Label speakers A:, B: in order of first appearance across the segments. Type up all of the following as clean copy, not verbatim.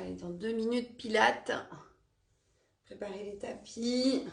A: Allez, dans 2 minutes, pilates. Préparez les tapis.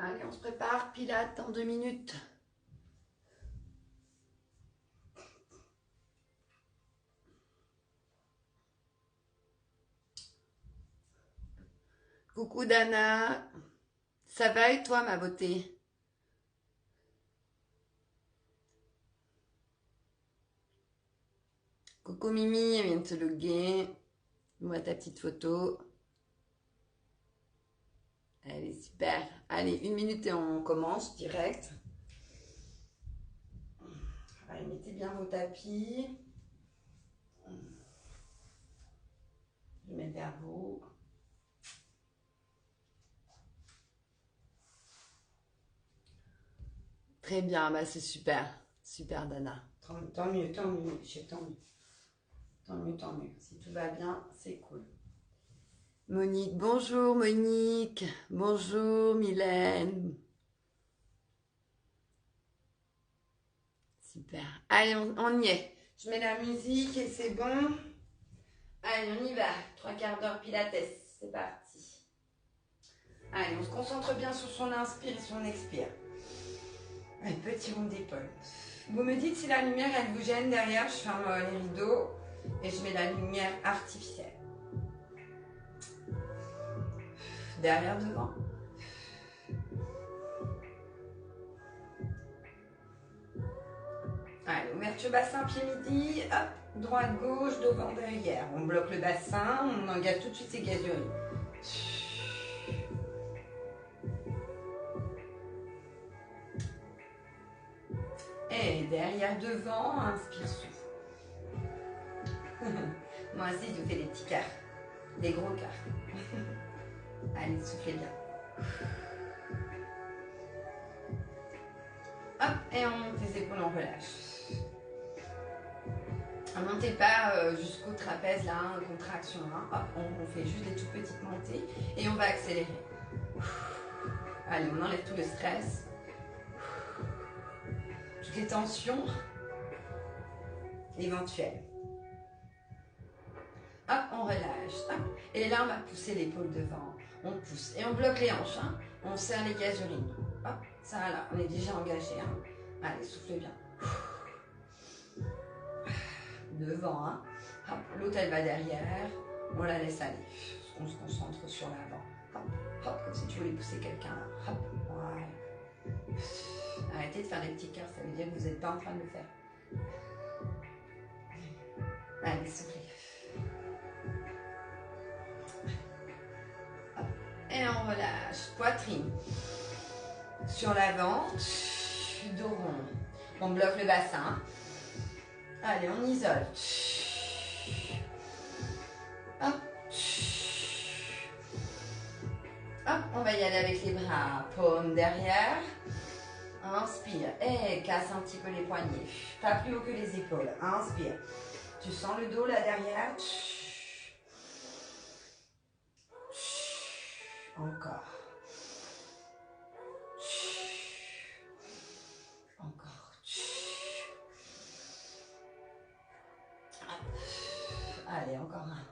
A: Allez, on se prépare, pilates dans 2 minutes. Coucou Dana, ça va et toi ma beauté? Coucou Mimi, elle vient de se loguer. Moi ta petite photo. Allez, super. Allez, 1 minute et on commence direct. Allez, mettez bien vos tapis. Je mets vers vous. Très bien, bah c'est super. Super Dana. Tant mieux, tant mieux, tant mieux. Tant mieux, tant mieux. Si tout va bien, c'est cool. Monique, bonjour Monique. Bonjour Mylène. Super. Allez, on y est. Je mets la musique et c'est bon. Allez, on y va. 3/4 d'heure pilates. C'est parti. Allez, on se concentre bien sur son inspire et son expire. Allez, petit rond d'épaule. Vous me dites si la lumière, elle vous gêne derrière. Je ferme les rideaux et je mets la lumière artificielle. Derrière, devant. Allez, ouverture bassin, pied midi. Hop, droite, gauche, devant, derrière. On bloque le bassin, on engage tout de suite ses gaz d'urine. Et derrière, devant, inspire, souffle. Moi aussi, je vous fais des petits quarts. Des gros quarts. Allez, soufflez bien. Hop, et on monte les épaules, on relâche. Ne montez pas jusqu'au trapèze, là, contraction. Hop, on fait juste des toutes petites montées et on va accélérer. Allez, on enlève tout le stress. Toutes les tensions éventuelles. Hop, on relâche. Hop. Et là, on va pousser l'épaule devant. On pousse. Et on bloque les hanches. On serre les gaz urines. Hop, ça là, on est déjà engagé. Allez, soufflez bien. Devant. Hop, l'autre, elle va derrière. On la laisse aller. On se concentre sur l'avant. Hop, hop, comme si tu voulais pousser quelqu'un. Hop, ouais. Arrêtez de faire des petits cœurs, ça veut dire que vous n'êtes pas en train de le faire. Allez, soufflez. Et on relâche. Poitrine. Sur l'avant. Dos rond. On bloque le bassin. Allez, on isole. Hop. Hop, on va y aller avec les bras. Paume derrière. Inspire. Et casse un petit peu les poignets. Pas plus haut que les épaules. Inspire. Tu sens le dos là derrière. Encore. Encore. Allez, encore un.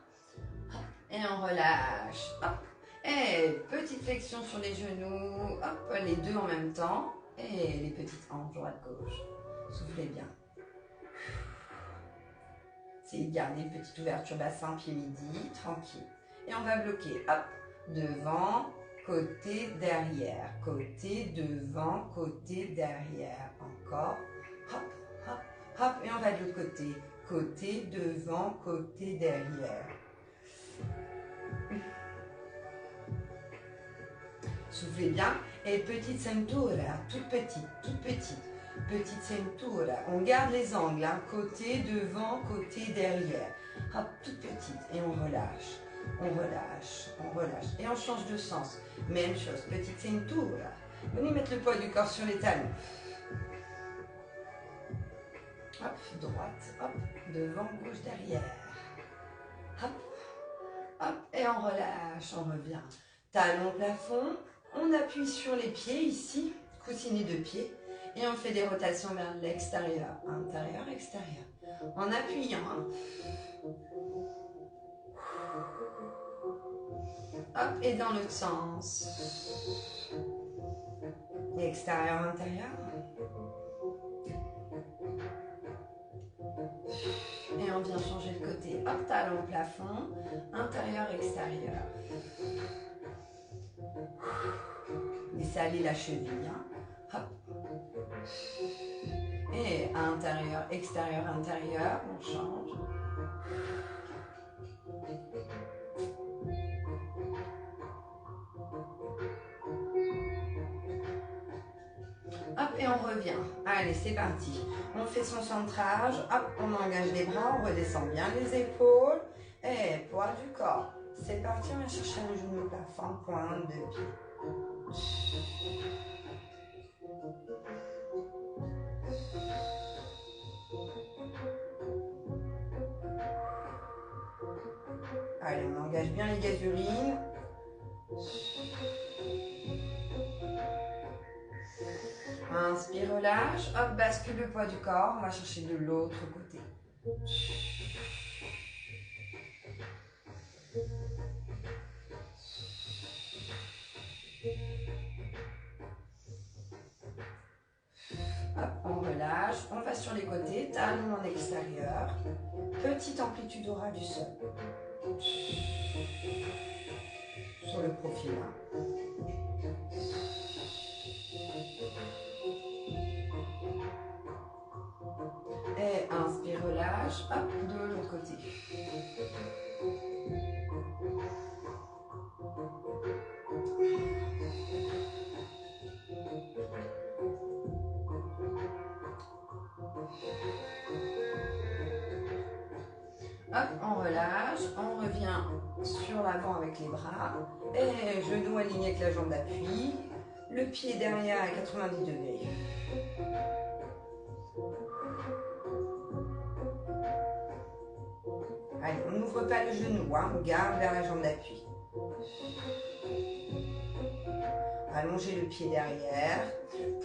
A: Et on relâche. Hop. Et petite flexion sur les genoux. Hop, les deux en même temps. Et les petites hanches droite-gauche. Soufflez bien. C'est garder une petite ouverture bassin, pied midi, tranquille. Et on va bloquer. Hop. Devant, côté, derrière. Côté, devant, côté, derrière. Encore. Hop, hop, hop. Et on va de l'autre côté. Côté, devant, côté, derrière. Soufflez bien. Et petite cintura, toute petite, toute petite. Petite cintura. On garde les angles, hein, côté devant, côté derrière. Hop, toute petite. Et on relâche. On relâche, on relâche. Et on change de sens. Même chose, petite cintura. Venez mettre le poids du corps sur les talons. Hop, droite, hop, devant, gauche, derrière. Hop, hop, et on relâche, on revient. Talon plafond, on appuie sur les pieds ici, coussinet de pied, et on fait des rotations vers l'extérieur, intérieur, extérieur. En appuyant. Hein. Hop, et dans l'autre sens. Extérieur, intérieur. Et on vient changer de côté. Hop, talon plafond, intérieur, extérieur. Laissez aller la cheville. Hein. Hop. Et intérieur, extérieur, intérieur. On change. Hop, et on revient. Allez, c'est parti. On fait son centrage. Hop, on engage les bras. On redescend bien les épaules. Et poids du corps. C'est parti, on va chercher un genou au plafond, pointe de pied. Allez, on engage bien les gazurines. Inspire, relâche. Hop, bascule le poids du corps. On va chercher de l'autre côté. Hop, on relâche. On va sur les côtés. Talon en extérieur. Petite amplitude au ras du sol. Sur le profil. Hein. Et inspire, relâche. Hop, de l'autre côté. Hop, on relâche, on revient sur l'avant avec les bras, et genou aligné avec la jambe d'appui, le pied derrière à 90 degrés. Allez, on n'ouvre pas le genou, hein, on garde vers la jambe d'appui. Allongez le pied derrière,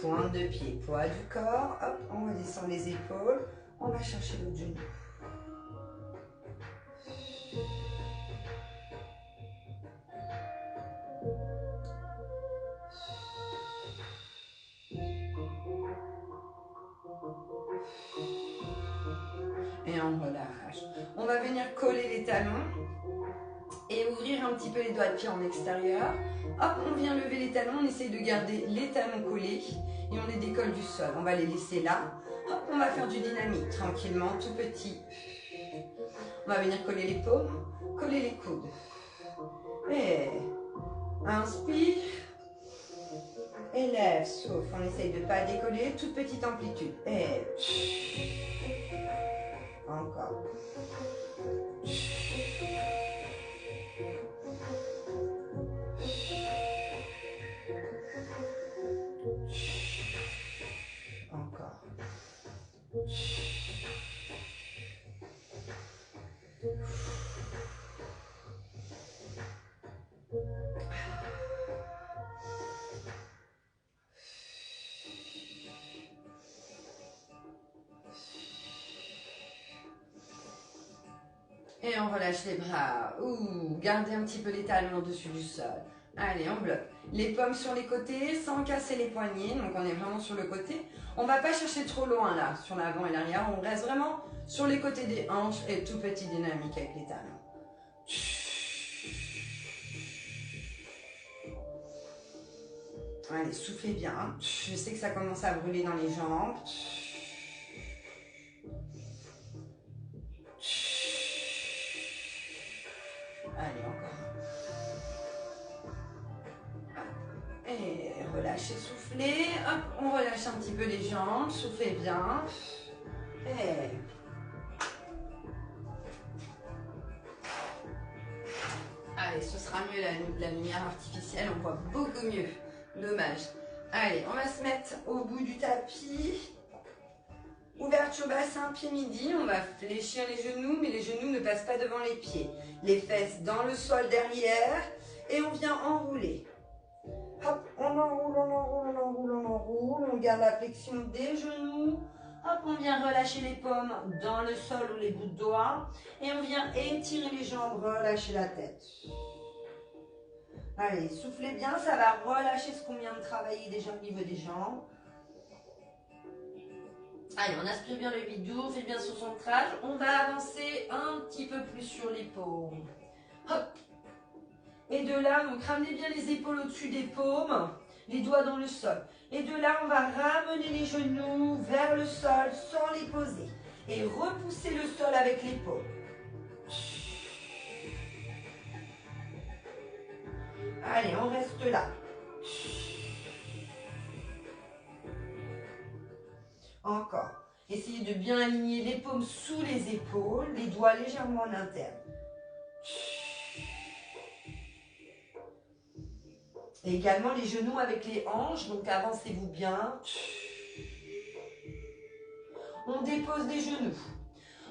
A: pointe de pied, poids du corps, hop, on redescend les épaules, on va chercher l'autre genou. Et on relâche. On va venir coller les talons et ouvrir un petit peu les doigts de pied en extérieur. Hop, on vient lever les talons, on essaye de garder les talons collés et on les décolle du sol. On va les laisser là. Hop, on va faire du dynamique tranquillement, tout petit. On va venir coller les paumes, coller les coudes. Et inspire. Élève, souffle. On essaye de ne pas décoller, toute petite amplitude. Et encore. Encore. Et on relâche les bras. Ouh, gardez un petit peu les talons au-dessus du sol. Allez, on bloque. Les paumes sur les côtés, sans casser les poignets. Donc on est vraiment sur le côté. On ne va pas chercher trop loin là, sur l'avant et l'arrière. On reste vraiment sur les côtés des hanches et tout petit dynamique avec les talons. Allez, soufflez bien. Je sais que ça commence à brûler dans les jambes. Allez, encore. Et relâchez, soufflez. Hop, on relâche un petit peu les jambes, soufflez bien. Et... allez, ce sera mieux la lumière artificielle, on voit beaucoup mieux. Dommage. Allez, on va se mettre au bout du tapis. Ouverture bassin, pied midi. On va fléchir les genoux, mais les genoux ne passent pas devant les pieds. Les fesses dans le sol derrière. Et on vient enrouler. Hop, on enroule, on enroule, on enroule, on enroule. On garde la flexion des genoux. Hop, on vient relâcher les paumes dans le sol ou les bouts de doigts. Et on vient étirer les jambes, relâcher la tête. Allez, soufflez bien, ça va relâcher ce qu'on vient de travailler déjà au niveau des jambes. Allez, on aspire bien le bidou, on fait bien son centrage. On va avancer un petit peu plus sur les paumes. Hop. Et de là, donc ramenez bien les épaules au-dessus des paumes, les doigts dans le sol. Et de là, on va ramener les genoux vers le sol sans les poser. Et repousser le sol avec l'épaule. Allez, on reste là. Encore. Essayez de bien aligner les paumes sous les épaules, les doigts légèrement en interne. Et également les genoux avec les hanches, donc avancez-vous bien. On dépose les genoux.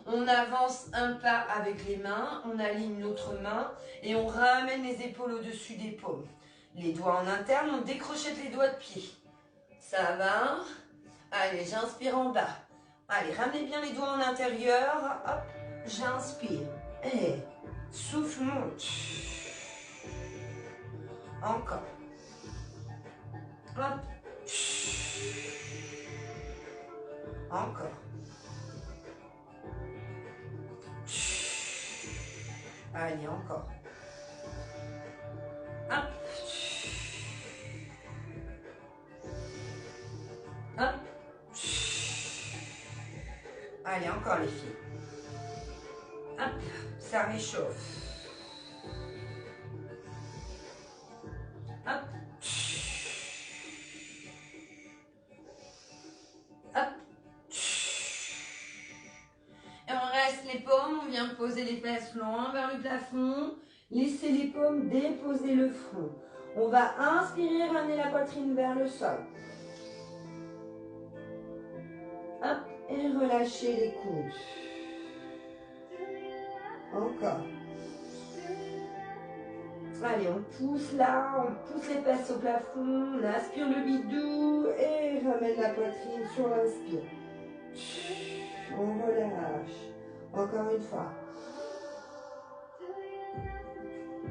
A: On avance un pas avec les mains, on aligne notre main et on ramène les épaules au-dessus des paumes. Les doigts en interne, on décrochette les doigts de pied. Ça va. Allez, j'inspire en bas. Allez, ramenez bien les doigts en intérieur. Hop, j'inspire. Et souffle, monte. Encore. Hop. Encore. Allez, encore. Hop. Hop. Allez, encore les filles. Hop, ça réchauffe. Hop. Hop. Et on reste les paumes, on vient poser les fesses loin vers le plafond. Laissez les paumes déposer le front. On va inspirer, ramener la poitrine vers le sol. Hop, et relâchez les coudes. Encore. Allez, on pousse là, on pousse les fesses au plafond, on aspire le bidou et ramène la poitrine sur l'inspire. On relâche. Encore une fois.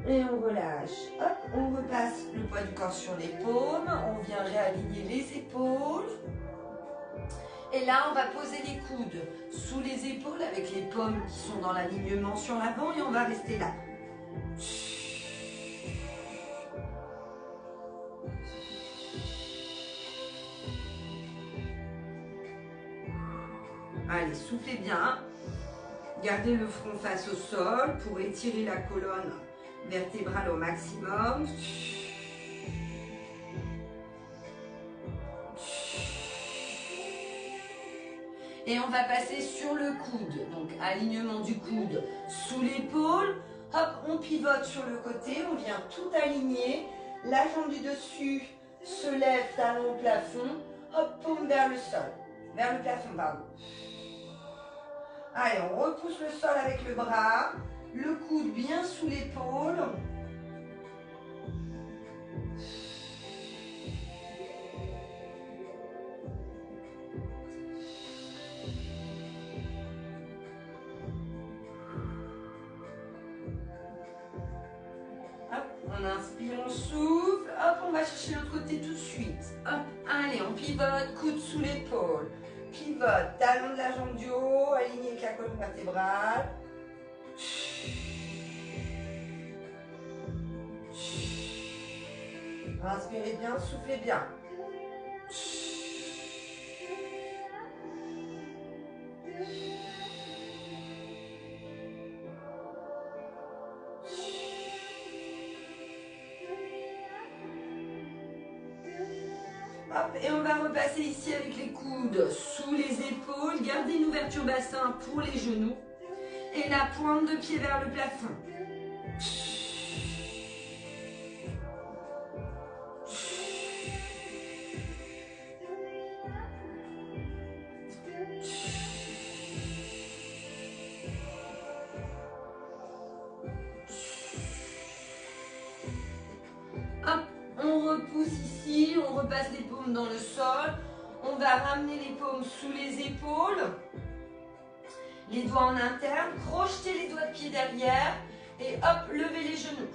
A: Et on relâche. Hop, on repasse le poids du corps sur les paumes. On vient réaligner les épaules. Et là, on va poser les coudes sous les épaules avec les paumes qui sont dans l'alignement sur l'avant et on va rester là. Allez, soufflez bien. Gardez le front face au sol pour étirer la colonne vertébrale au maximum. Et on va passer sur le coude. Donc, alignement du coude sous l'épaule. Hop, on pivote sur le côté. On vient tout aligner. La jambe du dessus se lève, talon au plafond. Hop, paume vers le sol. Vers le plafond, pardon. Allez, on repousse le sol avec le bras. Le coude bien sous l'épaule. On inspire, on souffle. Hop, on va chercher l'autre côté tout de suite. Hop, allez, on pivote, coude sous l'épaule. Pivote, talon de la jambe du haut, aligné avec la colonne vertébrale. Inspirez bien, soufflez bien. Hop, et on va repasser ici avec les coudes sous les épaules. Gardez une ouverture bassin pour les genoux. Et la pointe de pied vers le plafond. Hop, on repousse ici, on repasse les paumes dans le sol. On va ramener les paumes sous les épaules. Les doigts en interne, crochetez les doigts de pied derrière et hop, levez les genoux.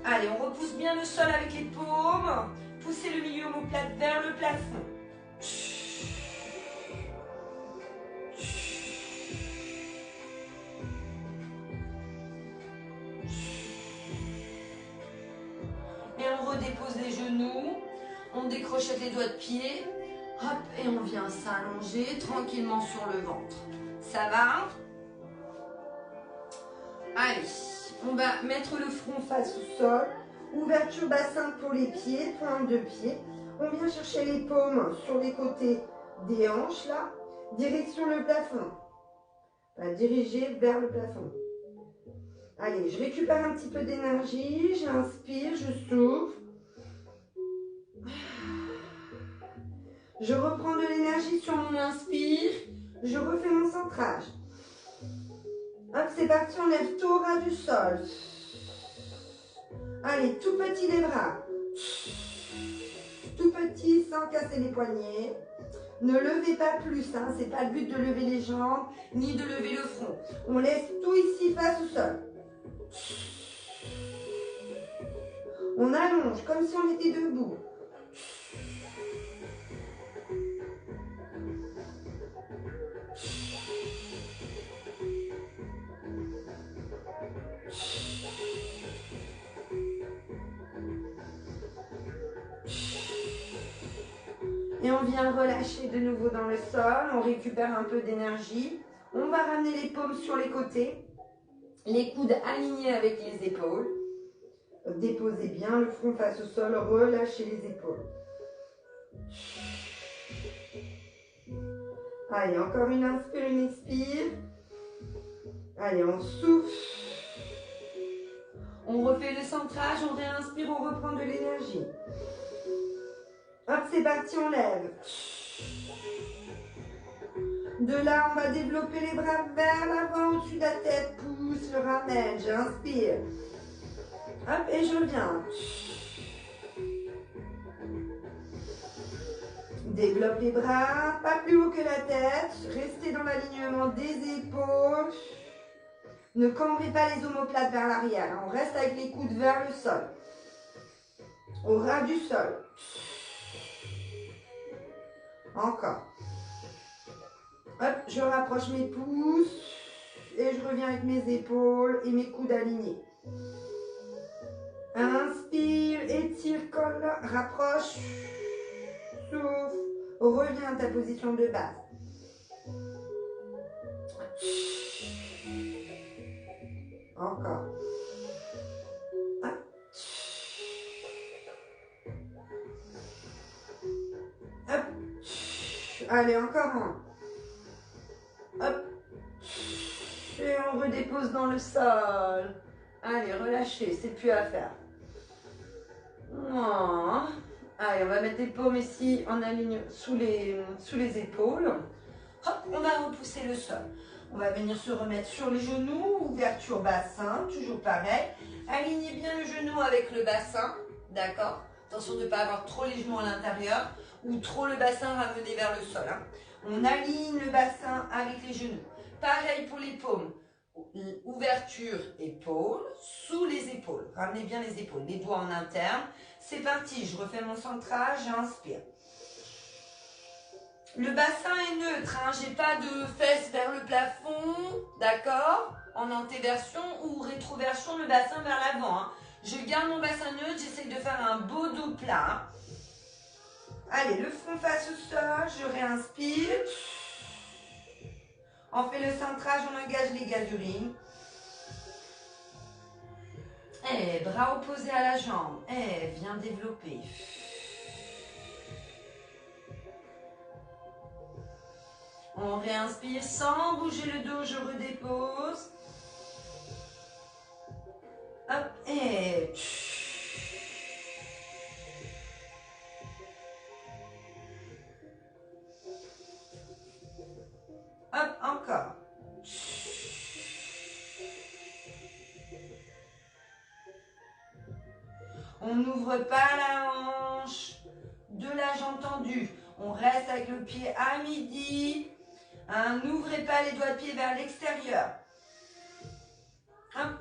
A: Allez, on repousse bien le sol avec les paumes. Poussez le milieu omoplate vers le plafond. Et on redépose les genoux. On décrochette les doigts de pied. Hop, et on vient s'allonger tranquillement sur le ventre. Ça va? Allez, on va mettre le front face au sol. Ouverture bassin pour les pieds, pointe de pied. On vient chercher les paumes sur les côtés des hanches, là. Direction le plafond. On va diriger vers le plafond. Allez, je récupère un petit peu d'énergie. J'inspire, je souffle. Je reprends de l'énergie sur mon inspire. Je refais mon centrage. Hop, c'est parti, on lève tout au ras du sol. Allez, tout petit les bras. Tout petit sans casser les poignets. Ne levez pas plus, hein, c'est pas le but de lever les jambes ni de lever le front. On laisse tout ici face au sol. On allonge comme si on était debout. Et on vient relâcher de nouveau dans le sol, on récupère un peu d'énergie. On va ramener les paumes sur les côtés, les coudes alignés avec les épaules. Déposez bien le front face au sol, relâchez les épaules. Allez, encore une inspire, une expire. Allez, on souffle. On refait le centrage, on réinspire, on reprend de l'énergie. Hop, c'est parti, on lève. De là, on va développer les bras vers l'avant, au-dessus de la tête. Pousse, je ramène, j'inspire. Hop, et je reviens. Développe les bras, pas plus haut que la tête. Restez dans l'alignement des épaules. Ne cambrez pas les omoplates vers l'arrière. On reste avec les coudes vers le sol. Au ras du sol. Encore. Hop, je rapproche mes pouces et je reviens avec mes épaules et mes coudes alignés. Inspire, étire, colle, rapproche, souffle, reviens à ta position de base. Encore. Hop. Hop. Allez, encore un. Hop. Et on redépose dans le sol. Allez, relâchez, c'est plus à faire. Oh. Allez, on va mettre les paumes ici en aligne sous les épaules. Hop, on va repousser le sol. On va venir se remettre sur les genoux, ouverture bassin, toujours pareil. Alignez bien le genou avec le bassin, d'accord? Attention de ne pas avoir trop les genoux à l'intérieur ou trop le bassin ramené vers le sol. Hein. On aligne le bassin avec les genoux. Pareil pour les paumes. Ouverture épaules, sous les épaules. Ramenez bien les épaules, les doigts en interne. C'est parti, je refais mon centrage, j'inspire. Le bassin est neutre, hein, j'ai pas de fesses vers le plafond, d'accord? En antéversion ou rétroversion, le bassin vers l'avant. Hein. Je garde mon bassin neutre, j'essaye de faire un beau dos plat. Allez, le front face au sol, je réinspire. On fait le centrage, on engage les gaz urines. Et bras opposés à la jambe. Et viens développer. On réinspire sans bouger le dos, je redépose. Hop, et... Hop, encore. On n'ouvre pas la hanche de la jambe tendue. On reste avec le pied à midi. N'ouvrez pas les doigts de pied vers l'extérieur. Hop.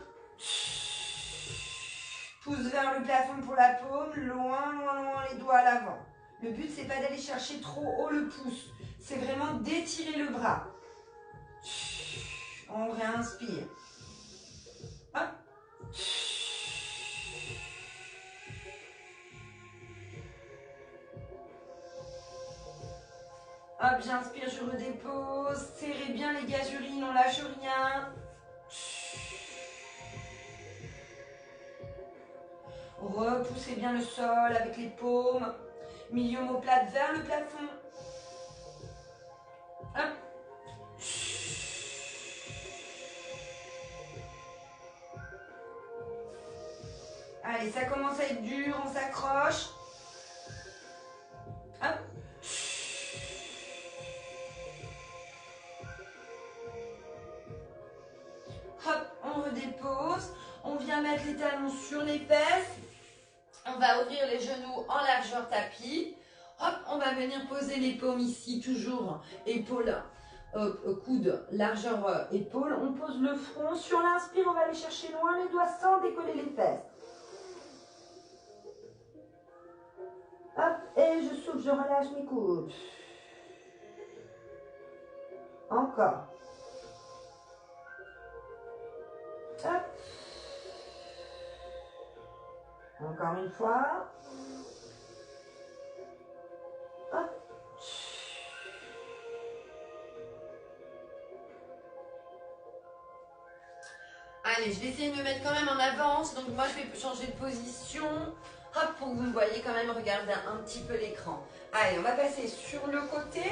A: Pouce vers le plafond pour la paume. Loin, loin, loin les doigts à l'avant. Le but, c'est pas d'aller chercher trop haut le pouce. C'est vraiment d'étirer le bras. On réinspire. Hop. Hop, j'inspire, je redépose. Serrez bien les gazurines, on lâche rien. Repoussez bien le sol avec les paumes. Milieu omoplate vers le plafond. Hop. Allez, ça commence à être dur, on s'accroche. Hop. Hop, on redépose. On vient mettre les talons sur les fesses. On va ouvrir les genoux en largeur tapis. Hop, on va venir poser les paumes ici, toujours épaules, coude, largeur épaule. On pose le front. Sur l'inspire, on va aller chercher loin les doigts sans décoller les fesses. Hop, et je souffle, je relâche mes coudes. Encore. Hop. Encore une fois. Hop. Allez, je vais essayer de me mettre quand même en avance. Donc moi, je vais changer de position. Hop, pour que vous me voyez quand même, regardez un petit peu l'écran. Allez, on va passer sur le côté.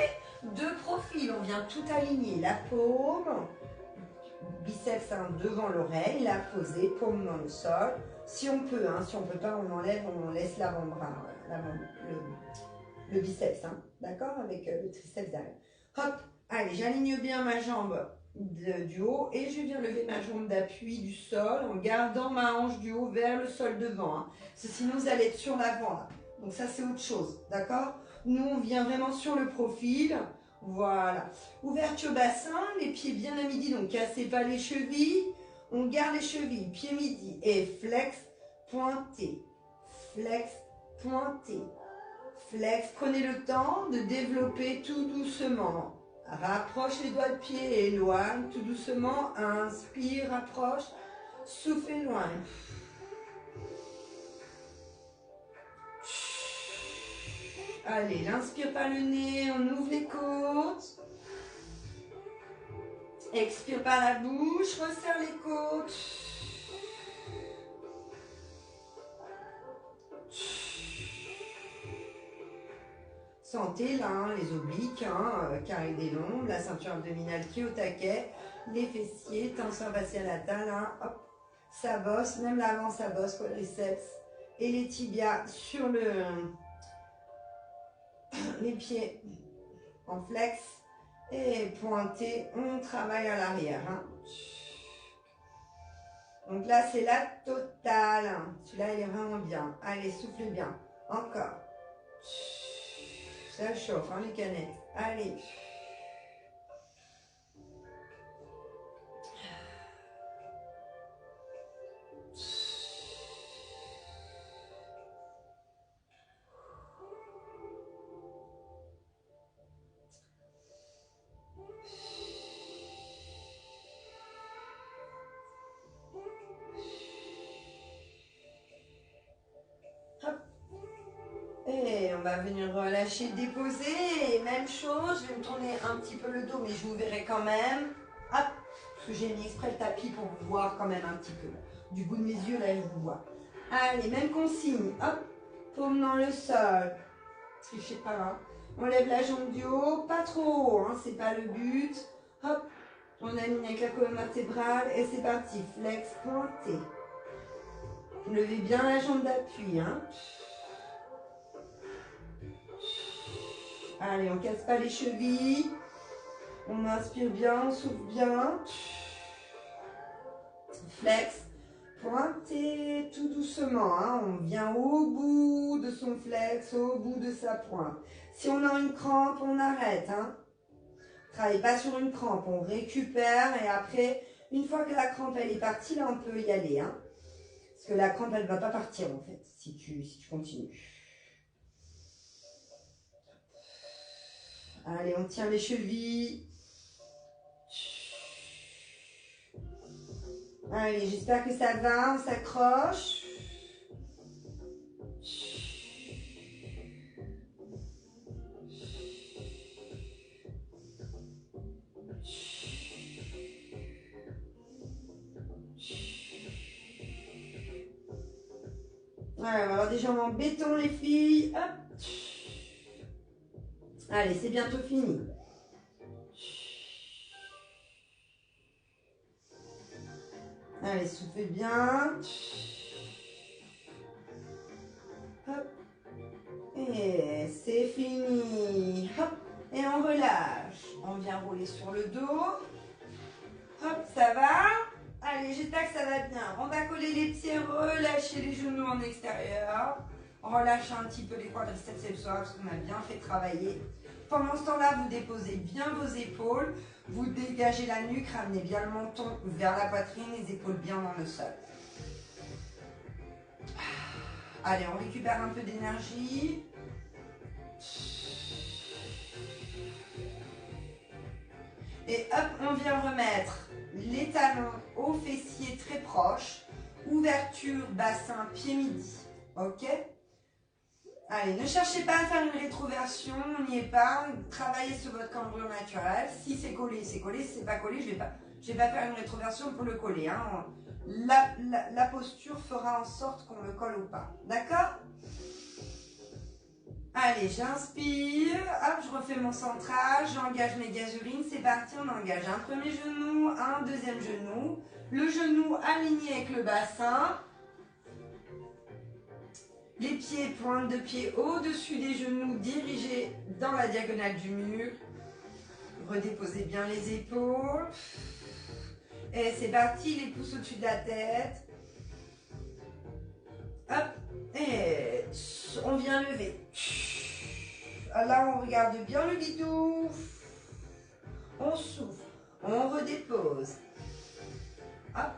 A: De profil, on vient tout aligner. La paume, biceps devant l'oreille, la poser, paume dans le sol. Si on peut, hein, si on ne peut pas, on enlève, on laisse l'avant-bras, le biceps, hein, d'accord, avec le triceps derrière. Hop, allez, j'aligne bien ma jambe du haut et je viens lever ma jambe d'appui du sol en gardant ma hanche du haut vers le sol devant. Hein. Sinon, vous allez être sur l'avant, là. Donc ça, c'est autre chose, d'accord? Nous, on vient vraiment sur le profil. Voilà. Ouverture bassin, les pieds bien à midi, donc cassez pas les chevilles. On garde les chevilles, pieds midi et flex, pointé. Flex, pointé. Flex, prenez le temps de développer tout doucement. Rapproche les doigts de pied, éloigne tout doucement. Inspire, rapproche. Souffle, éloigne. Allez, l'inspire par le nez, on ouvre les côtes. Expire par la bouche, resserre les côtes. Sentez là, hein, les obliques, hein, carré des lombes, la ceinture abdominale qui est au taquet, les fessiers, tension faciale latérale, hein, hop, ça bosse, même l'avant ça bosse, quadriceps et les tibias sur les pieds en flex et pointé, on travaille à l'arrière. Hein. Donc là c'est la totale, hein. Celui-là il est vraiment bien, allez soufflez bien, encore. Ça chauffe, hein, les canettes. Allez. Et on va venir relâcher, déposer. Et même chose, je vais me tourner un petit peu le dos, mais je vous verrai quand même. Hop, parce que j'ai mis exprès le tapis pour vous voir quand même un petit peu. Du bout de mes yeux, là, je vous vois. Allez, même consigne. Hop, paume dans le sol. Trichez pas, hein. On lève la jambe du haut, pas trop haut, hein, c'est pas le but. Hop, on aligne avec la colonne vertébrale et c'est parti. Flex, pointé. Levez bien la jambe d'appui, hein. Allez, on casse pas les chevilles. On inspire bien, on souffle bien. Flex, pointé tout doucement, hein. On vient au bout de son flex, au bout de sa pointe. Si on a une crampe, on arrête, hein. Travaille pas sur une crampe, on récupère et après, une fois que la crampe elle est partie, là on peut y aller, hein. Parce que la crampe elle va pas partir en fait, si tu continues. Allez, on tient les chevilles. Allez, j'espère que ça va, on s'accroche. Voilà, on va avoir des jambes en béton les filles. Hop. Allez, c'est bientôt fini. Allez, soufflez bien. Hop. Et c'est fini. Hop. Et on relâche. On vient rouler sur le dos. Hop, ça va. Allez, j'espère que ça va bien. On va coller les pieds, relâcher les genoux en extérieur. On relâche un petit peu les quadriceps et le psoas parce qu'on a bien fait travailler. Pendant ce temps-là, vous déposez bien vos épaules. Vous dégagez la nuque, ramenez bien le menton vers la poitrine, les épaules bien dans le sol. Allez, on récupère un peu d'énergie. Et hop, on vient remettre les talons aux fessiers très proches. Ouverture, bassin, pied midi. Ok? Allez, ne cherchez pas à faire une rétroversion, on n'y est pas. Travaillez sur votre cambrure naturelle. Si c'est collé, c'est collé. Si c'est pas collé, je vais pas faire une rétroversion pour le coller, hein. La posture fera en sorte qu'on le colle ou pas. D'accord? Allez, j'inspire. Hop, je refais mon centrage. J'engage mes gazurines. C'est parti, on engage un premier genou, un deuxième genou. Le genou aligné avec le bassin. Les pieds, pointe de pied au-dessus des genoux, dirigés dans la diagonale du mur. Redéposez bien les épaules. Et c'est parti, les pouces au-dessus de la tête. Hop, et on vient lever. Là, on regarde bien le bidou. On souffle, on redépose. Hop.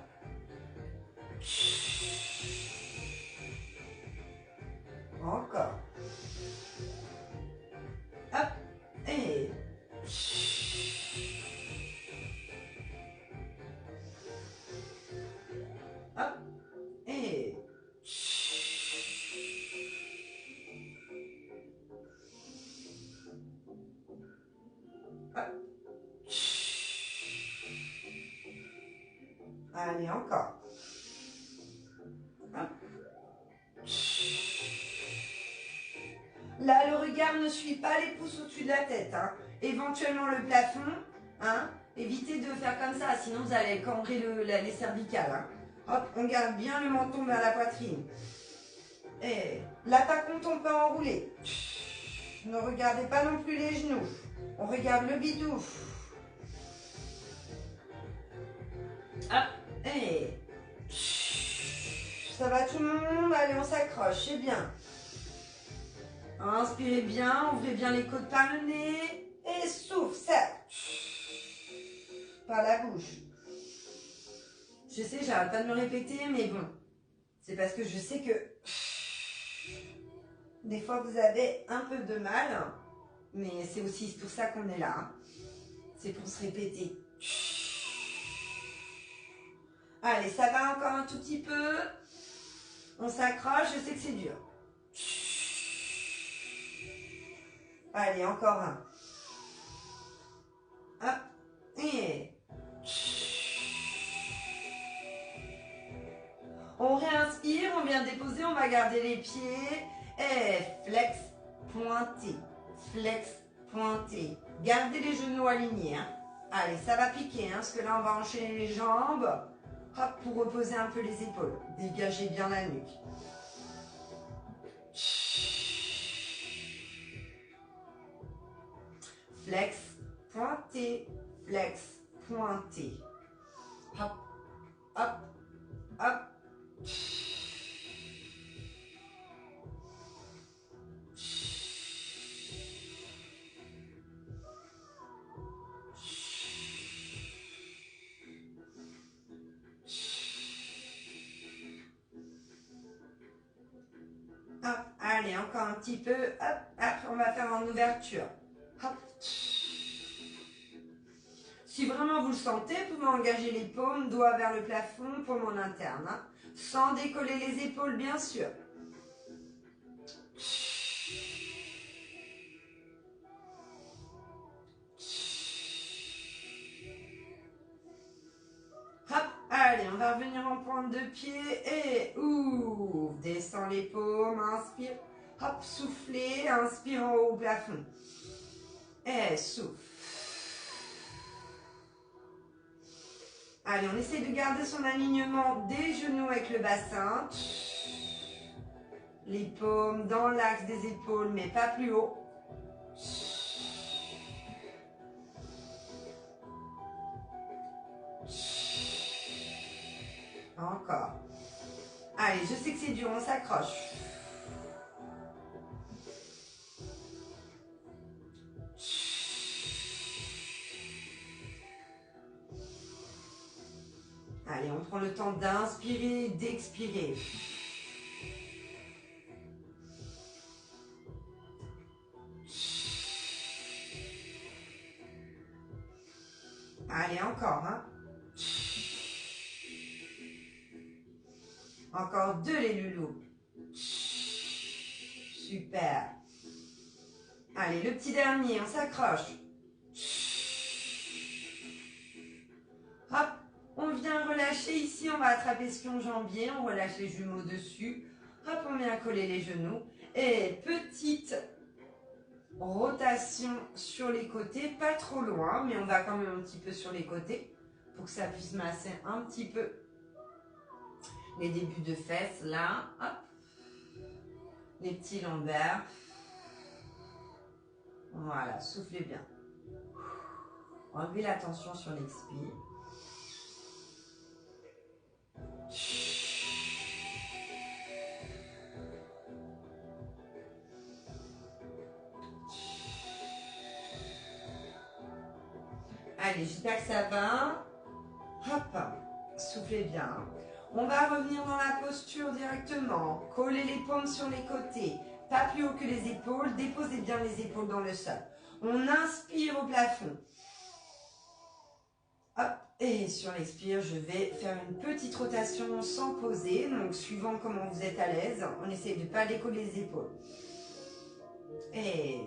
A: Encore. Hop. Et. Hop. Et. Hop. Allez, encore. Hop. Là, le regard ne suit pas les pouces au-dessus de la tête, hein. Éventuellement le plafond, hein. Évitez de faire comme ça, sinon vous allez cambrer les cervicales, hein. Hop, on garde bien le menton vers la poitrine. Et là, par contre, on peut enrouler. Ne regardez pas non plus les genoux. On regarde le bidou. Hop, et ça va tout le monde? Allez, on s'accroche, c'est bien. Inspirez bien, ouvrez bien les côtes par le nez. Et souffle, ça. Par la bouche. Je sais, j'arrête pas de me répéter, mais bon. C'est parce que je sais que des fois vous avez un peu de mal. Mais c'est aussi pour ça qu'on est là. C'est pour se répéter. Allez, ça va encore un tout petit peu. On s'accroche, je sais que c'est dur. Allez, encore un. Hop. Et. On réinspire, on vient déposer, on va garder les pieds. Et flex, pointé. Flex, pointé. Gardez les genoux alignés. Hein. Allez, ça va piquer, hein, parce que là, on va enchaîner les jambes. Hop, pour reposer un peu les épaules. Dégagez bien la nuque. Flex, pointé. Flex, pointé. Hop, hop, hop. Hop, allez, encore un petit peu. Hop, hop, on va faire en ouverture. Hop. Si vraiment vous le sentez, vous pouvez engager les paumes, doigts vers le plafond, paume en interne. Hein, sans décoller les épaules, bien sûr. Hop, allez, on va revenir en pointe de pied et ouvre. Descends les paumes, inspire. Hop, soufflez, inspire en haut au plafond. Et souffle. Allez, on essaie de garder son alignement des genoux avec le bassin. Les paumes dans l'axe des épaules, mais pas plus haut. Encore. Allez, je sais que c'est dur, on s'accroche. Allez, on prend le temps d'inspirer, d'expirer. Allez, encore. Hein. Encore deux les loulous. Super. Allez, le petit dernier, on s'accroche. Hop, on vient relâcher ici, on va attraper ce pion-jambier, on relâche les jumeaux dessus. Hop, on vient coller les genoux. Et petite rotation sur les côtés, pas trop loin, mais on va quand même un petit peu sur les côtés pour que ça puisse masser un petit peu les débuts de fesses, là, hop, les petits lombaires. Voilà, soufflez bien. Enlevez la tension sur l'expire. Allez, j'espère que ça va. Hop, soufflez bien. On va revenir dans la posture directement. Collez les paumes sur les côtés. Pas plus haut que les épaules. Déposez bien les épaules dans le sol. On inspire au plafond. Hop, et sur l'expire, je vais faire une petite rotation sans poser. Donc, suivant comment vous êtes à l'aise, on essaie de ne pas décoller les épaules. Et...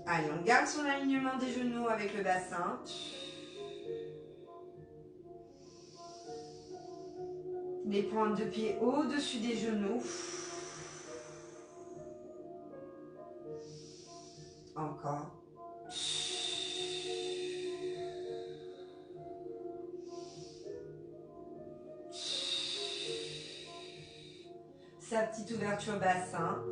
A: allez, on garde son alignement des genoux avec le bassin. Les pointes de pied au-dessus des genoux. Encore. Sa petite ouverture bassin.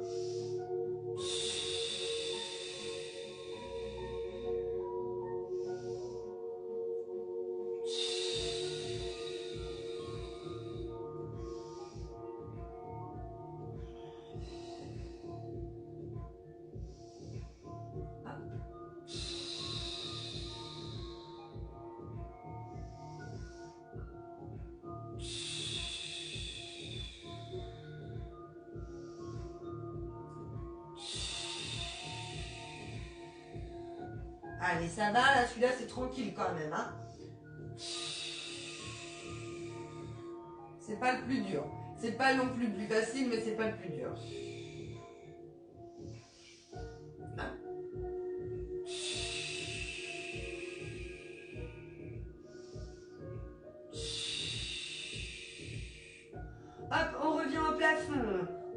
A: Allez, ça va, là, celui-là, c'est tranquille quand même. Hein. C'est pas le plus dur. C'est pas non plus plus facile, mais c'est pas le plus dur.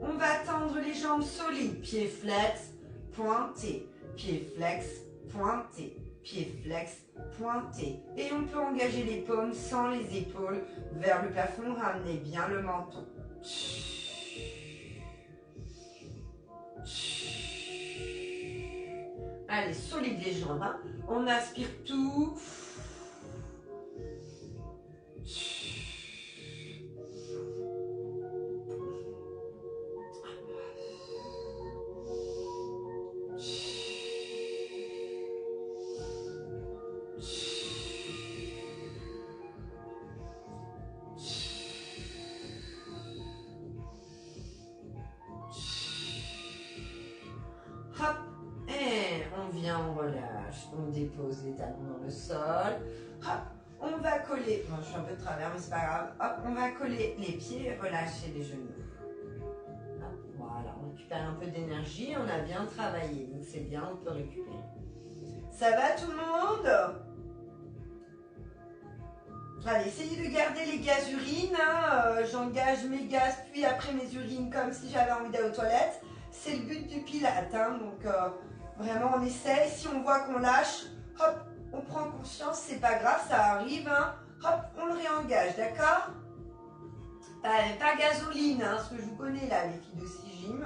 A: On va tendre les jambes solides. Pieds flex, pointés. Pieds flex, pointés. Pieds flex, pointés. Et on peut engager les paumes sans les épaules vers le plafond. Ramenez bien le menton. Allez, solide les jambes. Hein. On aspire tout. Hop, et on vient, on relâche, on dépose les talons dans le sol. Hop, on va coller, bon, je suis un peu de travers mais c'est pas grave. Hop, on va coller les pieds et relâcher les genoux. Hop, voilà, on récupère un peu d'énergie, on a bien travaillé, donc c'est bien, on peut récupérer. Ça va tout le monde? Allez, essayez de garder les gaz urines, hein. J'engage mes gaz puis après mes urines comme si j'avais envie d'aller aux toilettes. C'est le but du pilate, hein. Donc vraiment on essaye, si on voit qu'on lâche, hop, on prend conscience, c'est pas grave, ça arrive, hein. Hop, on le réengage, d'accord? Pas gasoline, hein, ce que je vous connais là, les filles de Sigim,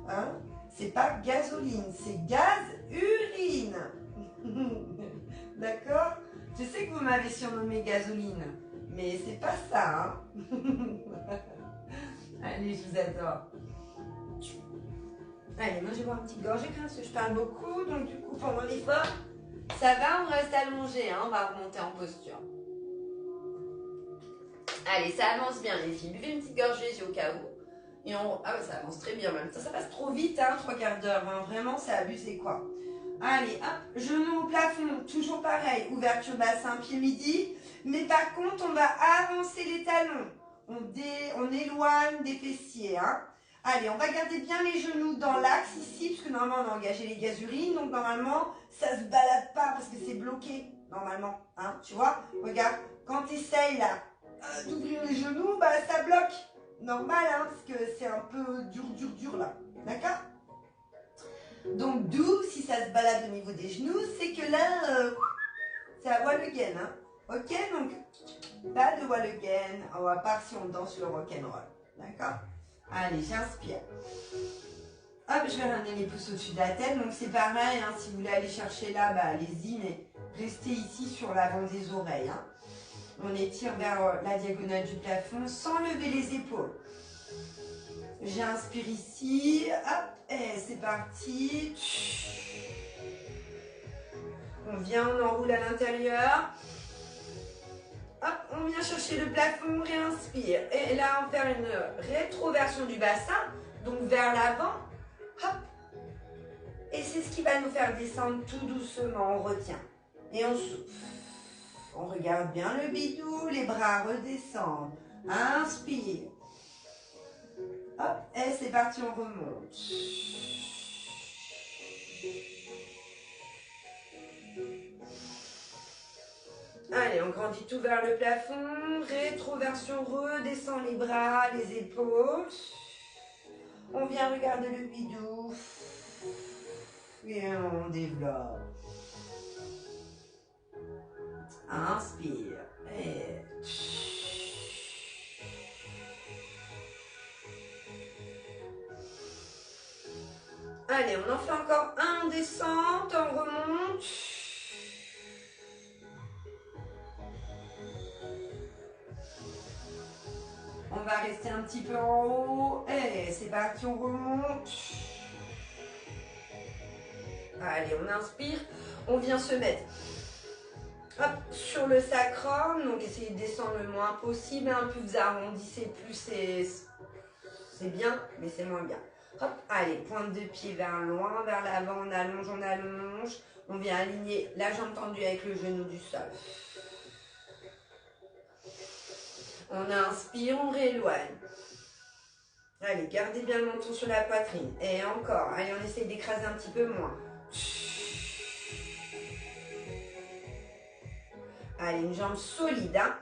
A: hein. C'est pas gasoline, c'est gaz urine. D'accord? Je sais que vous m'avez surnommé gasoline, mais c'est pas ça, hein. Allez, je vous adore. Allez, moi je vais boire une petite gorgée parce que je parle beaucoup, donc du coup pendant l'effort, ça va, on reste allongé, hein, on va remonter en posture. Allez, ça avance bien les filles, buvez une petite gorgée au cas où. Et on... Ah ouais, ça avance très bien même. Ça passe trop vite, hein, 3/4 d'heure, hein. Vraiment c'est abusé quoi. Allez, hop, genoux au plafond, toujours pareil, ouverture bassin, pied midi. Mais par contre, on va avancer les talons. On éloigne des fessiers, hein. Allez, on va garder bien les genoux dans l'axe ici, parce que normalement on a engagé les gaz urines, donc normalement ça se balade pas parce que c'est bloqué, normalement, hein, tu vois. Regarde, quand tu essayes là d'ouvrir les genoux, bah ça bloque, normal, hein, parce que c'est un peu dur là, d'accord. Donc d'où, si ça se balade au niveau des genoux, c'est que là, c'est à wall again, hein. Ok, donc pas de wall again, à part si on danse le rock'n'roll, d'accord. Allez, j'inspire. Hop, je vais ramener les pouces au-dessus de la tête. Donc c'est pareil, hein, si vous voulez aller chercher là, bah allez-y, mais restez ici sur l'avant des oreilles. Hein. On étire vers la diagonale du plafond sans lever les épaules. J'inspire ici, hop, et c'est parti. On vient, on enroule à l'intérieur. Hop, on vient chercher le plafond, réinspire. Et là, on va faire une rétroversion du bassin, donc vers l'avant. Hop. Et c'est ce qui va nous faire descendre tout doucement. On retient. Et on souffle. On regarde bien le bidou, les bras redescendent. Inspire. Hop, et c'est parti, on remonte. Allez, on grandit tout vers le plafond. Rétroversion, redescend les bras, les épaules. On vient regarder le bidou. Et on développe. Inspire. Et... Allez, on en fait encore un, on descend, on remonte. On va rester un petit peu en haut. Et c'est parti, on remonte. Allez, on inspire. On vient se mettre hop, sur le sacrum. Donc, essayez de descendre le moins possible. Hein. Plus vous arrondissez, plus c'est bien, mais c'est moins bien. Hop, allez, pointe de pied vers loin, vers l'avant. On allonge, on allonge. On vient aligner la jambe tendue avec le genou du sol. On inspire, on rééloigne. Allez, gardez bien le menton sur la poitrine. Et encore. Allez, on essaye d'écraser un petit peu moins. Allez, une jambe solide. Hein.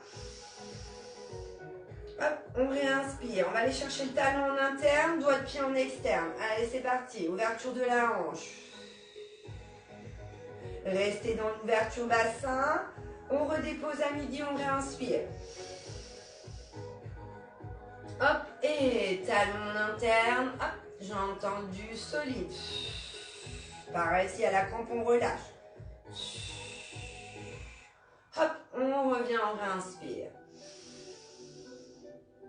A: Hop, on réinspire. On va aller chercher le talon en interne, doigt de pied en externe. Allez, c'est parti. Ouverture de la hanche. Restez dans l'ouverture bassin. On redépose à midi, on réinspire. Hop, et talon en interne. Hop, j'entends du solide. Pareil, si à la crampe, on relâche. Hop, on revient, on réinspire.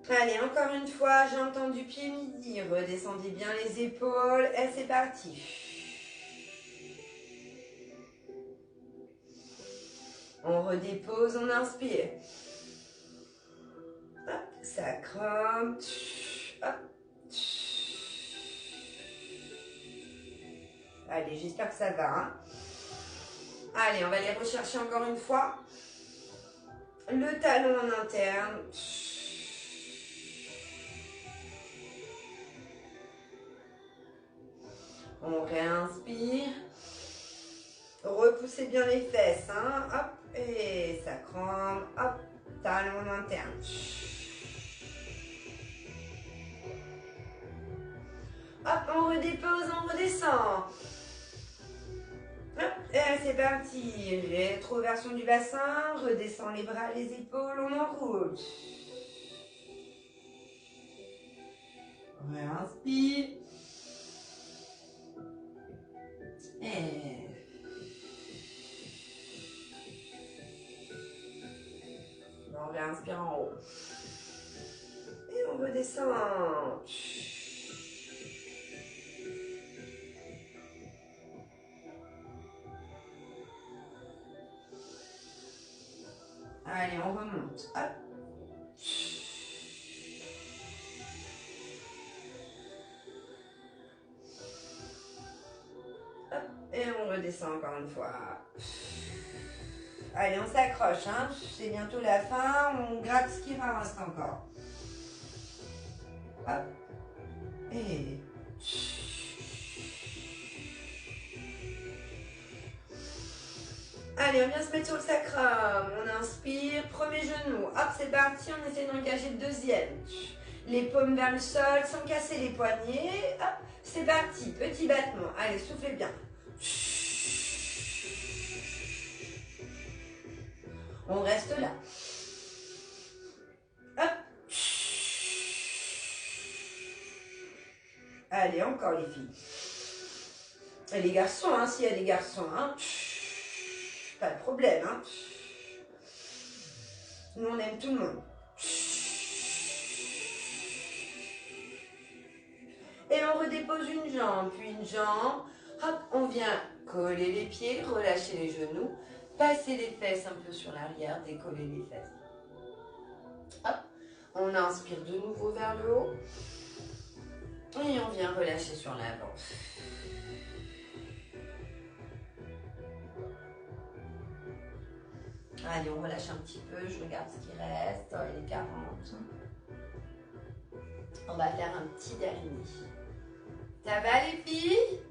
A: Allez, encore une fois, j'entends du pied midi. Redescendez bien les épaules et c'est parti. On redépose, on inspire. Hop, sacrum. Hop. Allez, j'espère que ça va. Hein. Allez, on va aller rechercher encore une fois. Le talon en interne. On réinspire. Repoussez bien les fesses. Hein. Hop. Et sacrum. Hop. Talon en interne. Hop. On redépose, on redescend. Hop. Et c'est parti. Rétroversion du bassin. Redescend les bras, les épaules. On enroule. Réinspire. Et on réinspire en haut. Et on redescend. Allez, on remonte. Hop. Hop. Et on redescend encore une fois. Allez, on s'accroche. Hein. C'est bientôt la fin. On gratte ce qui reste encore. Hop. Et... Allez, on vient se mettre sur le sacrum. On inspire. Premier genou. Hop, c'est parti. On essaie d'engager le deuxième. Les paumes vers le sol sans casser les poignets. Hop, c'est parti. Petit battement. Allez, soufflez bien. On reste là. Hop. Allez, encore les filles. Et les garçons, hein, s'il y a des garçons, hein. Pas de problème, hein. Nous, on aime tout le monde. Et on redépose une jambe, puis une jambe. Hop, on vient coller les pieds, relâcher les genoux, passer les fesses un peu sur l'arrière, décoller les fesses. Hop, on inspire de nouveau vers le haut. Et on vient relâcher sur l'avant. Allez, on relâche un petit peu, je regarde ce qui reste. Oh, il est 40. On va faire un petit dernier. Ça va les filles?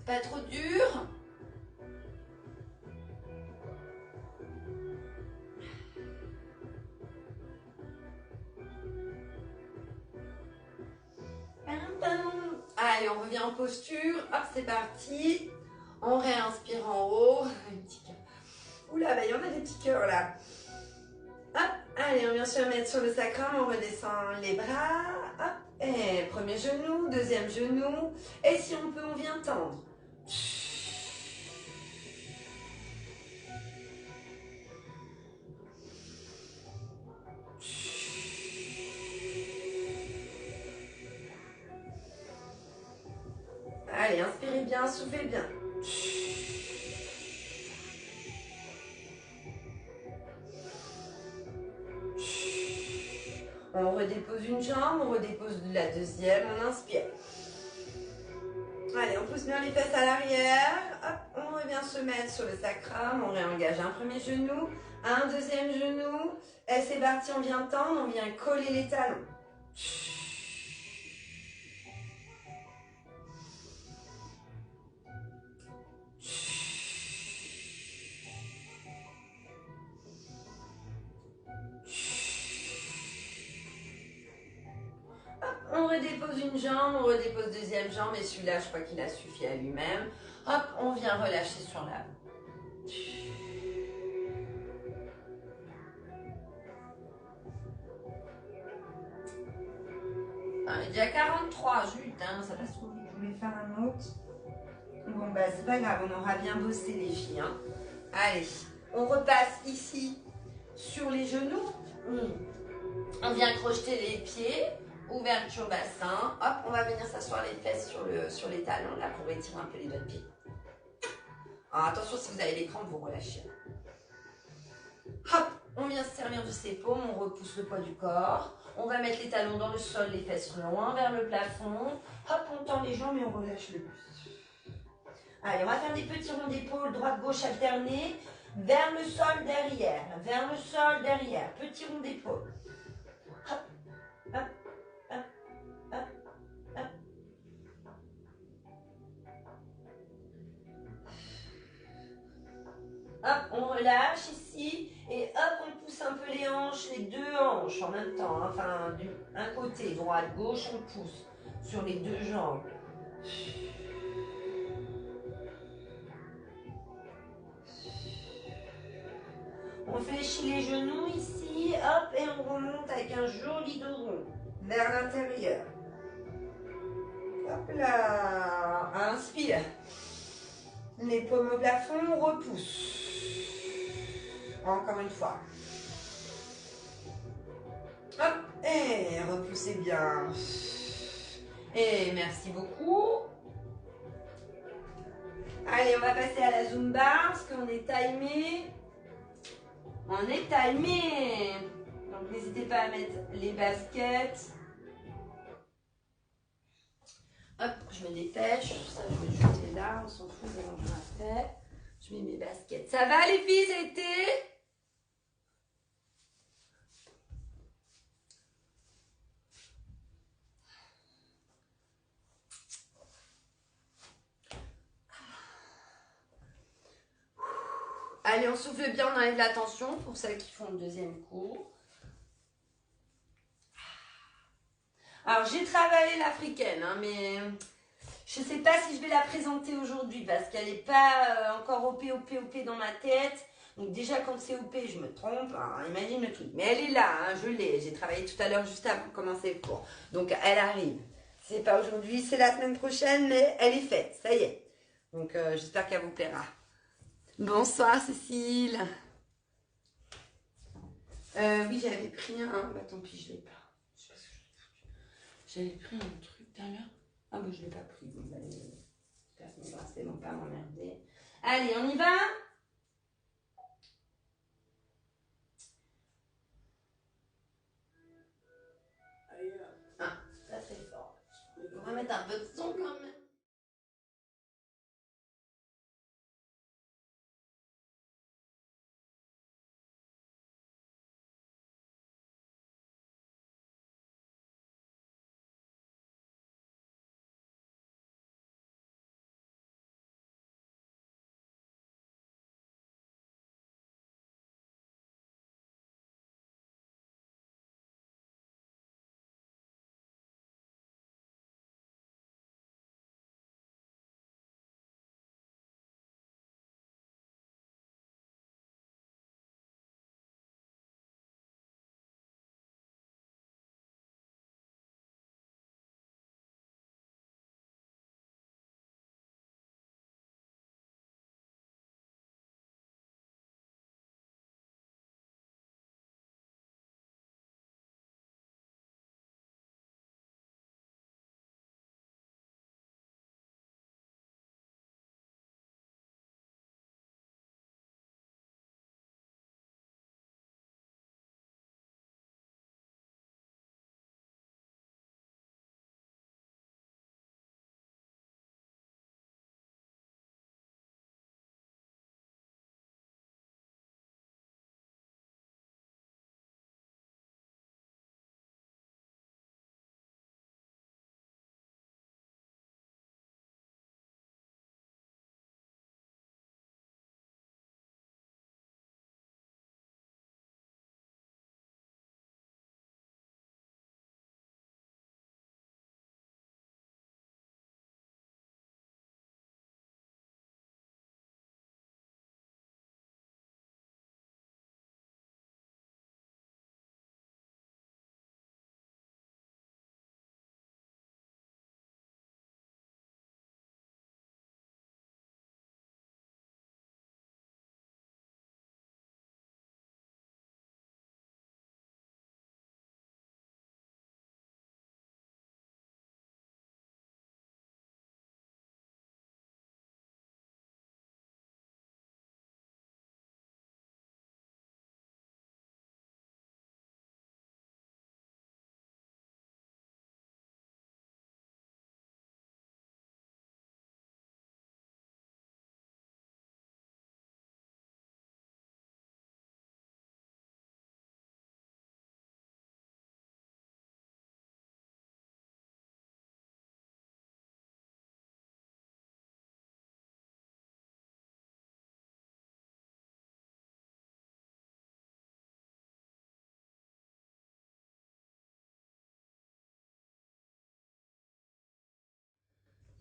A: Pas trop dur? Allez, on revient en posture. Hop, c'est parti. On réinspire en haut. Un petit cœur. Oula, bah, il y en a des petits cœurs là. Hop, allez, on vient se mettre sur le sacrum. On redescend les bras. Hop, et premier genou, deuxième genou. Et si on peut, on vient tendre. Allez, inspirez bien, soufflez bien. On redépose une jambe, on redépose la deuxième, on inspire. Allez, on pousse bien les fesses à l'arrière. Hop, on revient se mettre sur le sacrum, on réengage un premier genou, un deuxième genou. Et c'est parti, on vient tendre, on vient coller les talons. redépose une jambe, on redépose deuxième jambe, et celui-là, je crois qu'il a suffi à lui-même. Hop, on vient relâcher sur la... Ah, il est déjà 43, zut, hein, ça passe trop vite. Je voulais faire un autre. Bon, bah, c'est pas grave, on aura bien bossé les filles. Hein. Allez, on repasse ici sur les genoux. On vient crocheter les pieds, ouverture bassin. Hop, on va venir s'asseoir les fesses sur les talons, là, pour étirer un peu les doigts de pied. Alors, attention, si vous avez les crampes, vous relâchez. Hop, on vient se servir de ses paumes, on repousse le poids du corps. On va mettre les talons dans le sol, les fesses loin vers le plafond. Hop, on tend les jambes et on relâche le buste. Allez, on va faire des petits ronds d'épaule, droite-gauche alternés. Vers le sol, derrière. Vers le sol, derrière. Petit rond d'épaule. Hop, hop, hop, hop, hop. Hop, on relâche ici. Et hop, on pousse un peu les hanches, les deux hanches en même temps. Hein. Enfin, un côté, droite, gauche, on pousse sur les deux jambes. On fléchit les genoux ici, hop, et on remonte avec un joli dos rond vers l'intérieur. Hop là, inspire. Les paumes au plafond, on repousse. Encore une fois. Hop, et repoussez bien. Et merci beaucoup. Allez, on va passer à la Zumba, parce qu'on est timé. On est timé. Donc n'hésitez pas à mettre les baskets. Hop, je me dépêche. Ça, je vais le jeter là. On s'en fout, je vais manger après. Je mets mes baskets. Ça va les filles, ça a été? Allez, on souffle bien, on enlève la tension pour celles qui font le deuxième cours. Alors, j'ai travaillé l'africaine, hein, mais je ne sais pas si je vais la présenter aujourd'hui parce qu'elle n'est pas encore OP dans ma tête. Donc déjà, quand c'est OP, je me trompe. Hein, imagine le truc. Mais elle est là, hein, je l'ai. J'ai travaillé tout à l'heure juste avant de commencer le cours. Donc, elle arrive. C'est pas aujourd'hui, c'est la semaine prochaine, mais elle est faite. Ça y est. Donc, j'espère qu'elle vous plaira. Bonsoir, Cécile. Oui, j'avais pris un... Bah, tant pis, je l'ai pas. Je sais pas ce que j'avais pris un truc tout à l'heure. Ah, bah, je l'ai pas pris. Bon, bah, j'espère que mes bracelets vont pas m'emmerder. Allez, on y va? Ah, ça c'est fort. On va mettre un peu de son quand même.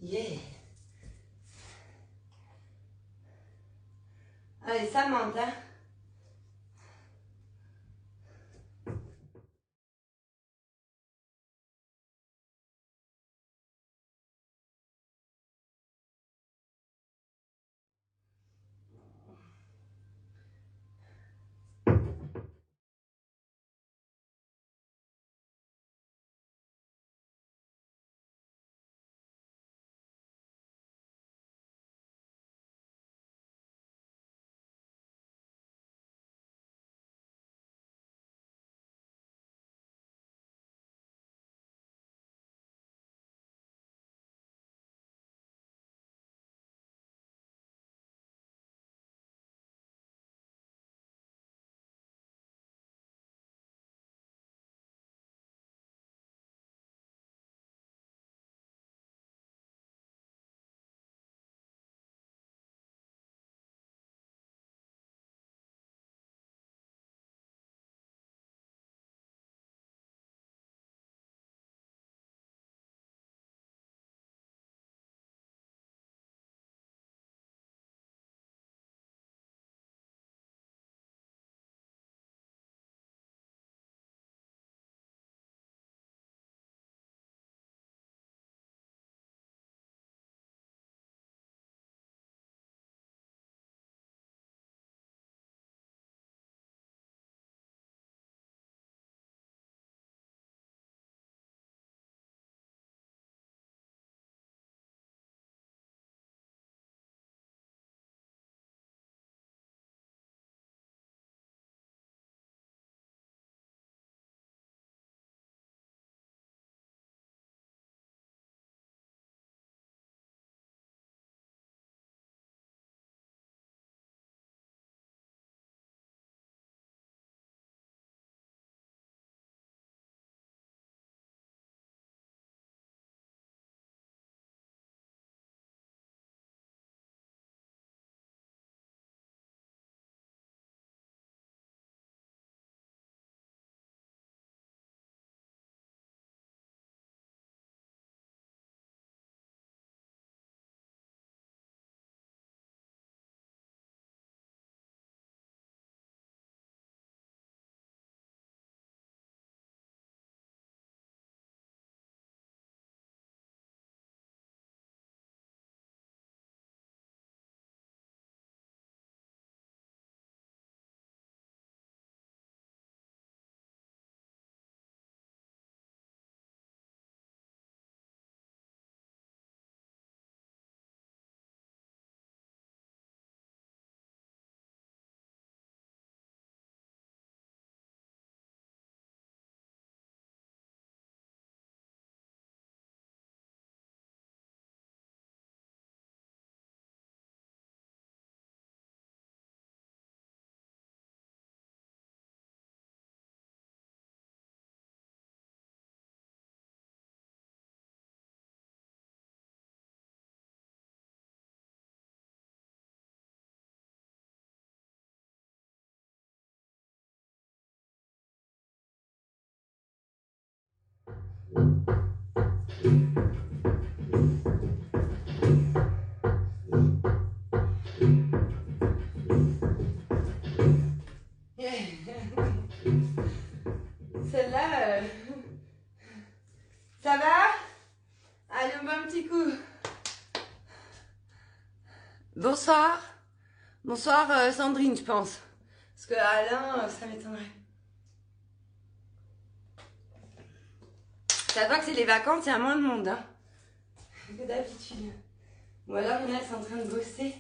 A: Yeah. Allez, ça monte, hein. Yeah. Celle-là, ça va? Allez, on va un petit coup. Bonsoir. Bonsoir Sandrine, je pense. Parce que Alain, ça m'étonnerait. Ça se voit que c'est les vacances, il y a moins de monde, hein, que d'habitude. Ou alors il y en a qui sont en train de bosser.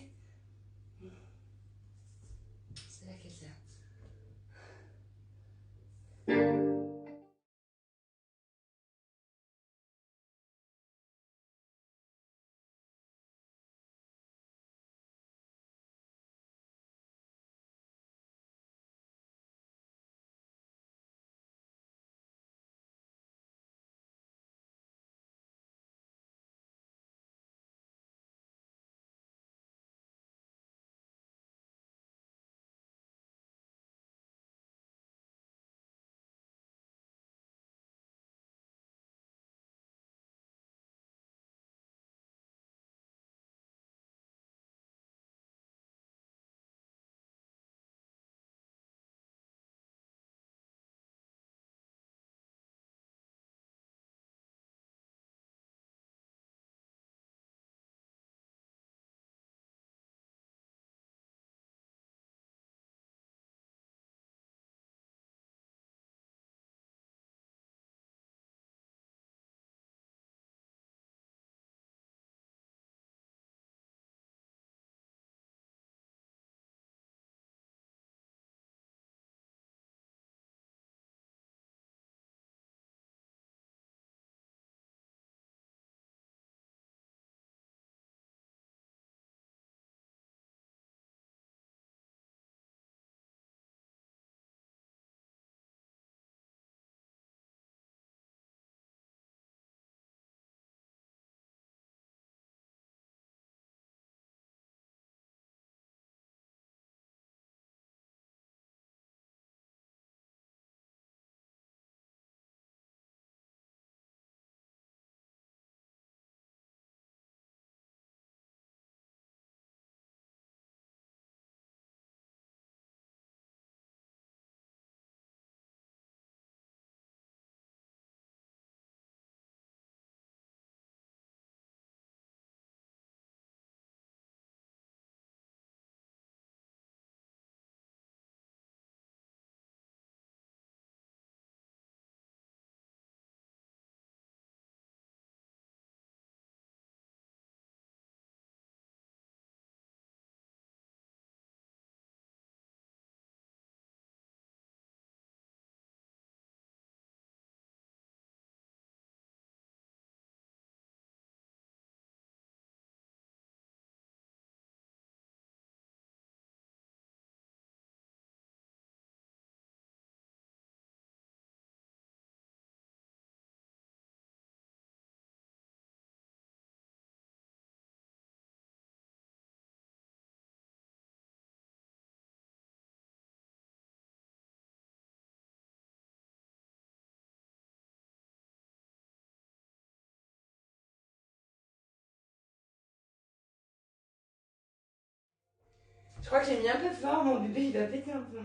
A: crois que j'ai mis un peu fort, mon bébé il va péter un peu.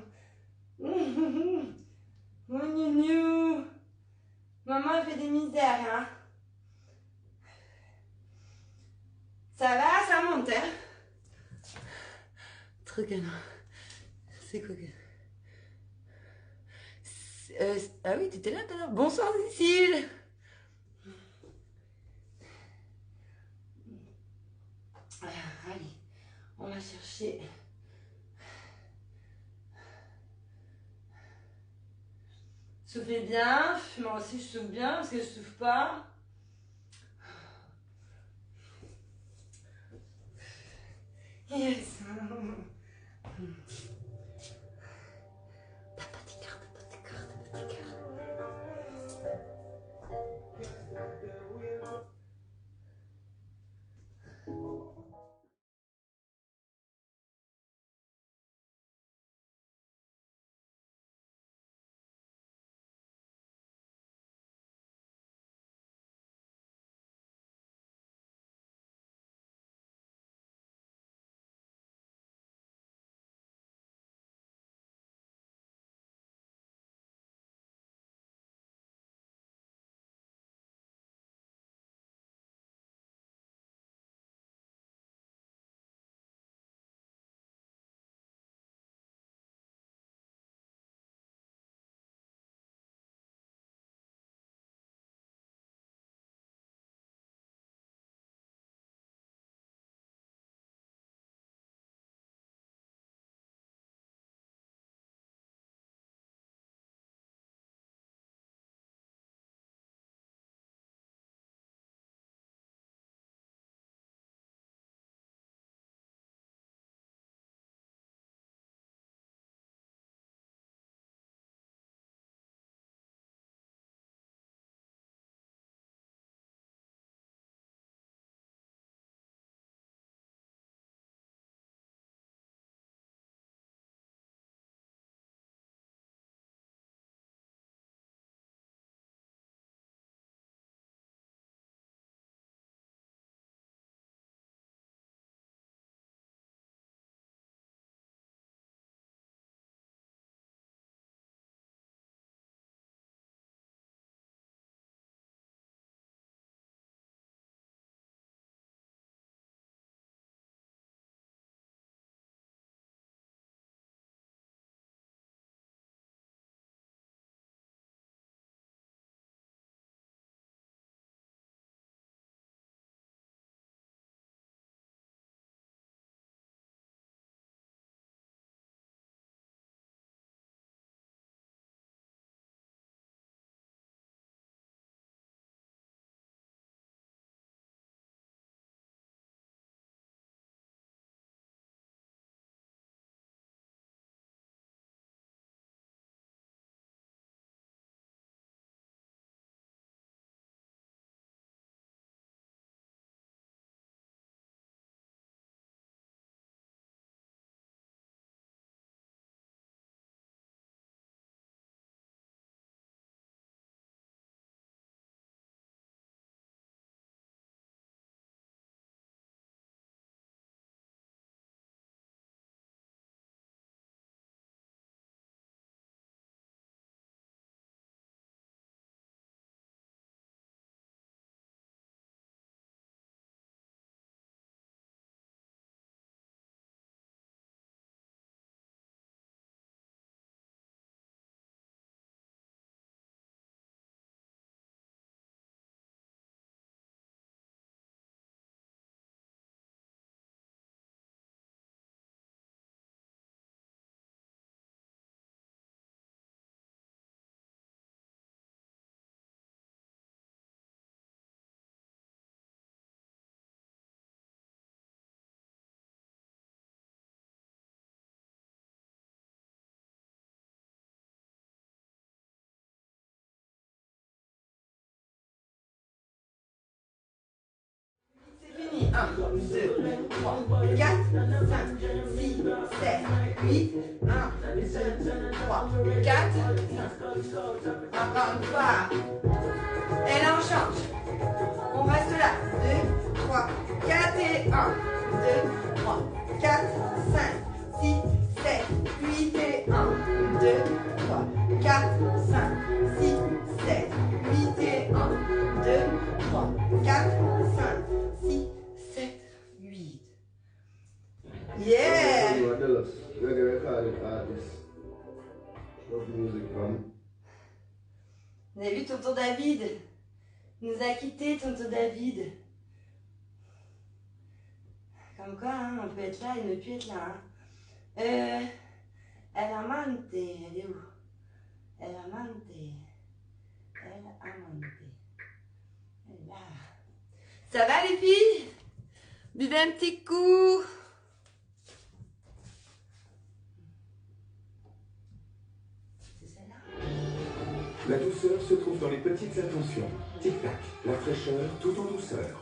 A: Mon nounou. Maman elle fait des misères, hein. Ça va, ça monte, hein. Trop canon. C'est quoi que... Ah oui, t'étais là tout à l'heure. Bonsoir, Cécile. Allez, on va chercher. Soufflez bien. Moi aussi, je souffle bien parce que je souffle pas. Yes. T'as pas tes cartes, t'as pas tes cartes, t'as pas tes cartes. Fini. 1, 2, 3, 4, 5, 6, 7, 8. 1, 2, 3, 4, 5. Encore une fois. Et là, on change. On reste là. 2, 3, 4 et 1, 2, 3, 4, 5, 6, 7, 8 et 1, 2, 3, 4, 5, 6, 7, 8 et 1, 2, 3, 4, 5, 6, 7, 8. Yeah! Vous avez vu tonton David? Il nous a quittés, tonton David. Comme quoi, hein, on peut être là et ne plus être là. Hein. El amante, elle est où? El amante. El amante. Elle est là. Ça va les filles? Buvez un petit coup. C'est celle-là?
B: La douceur se trouve dans les petites attentions. Tic-tac, la fraîcheur tout en douceur.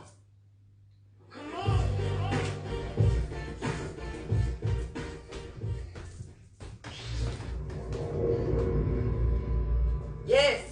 A: Yes!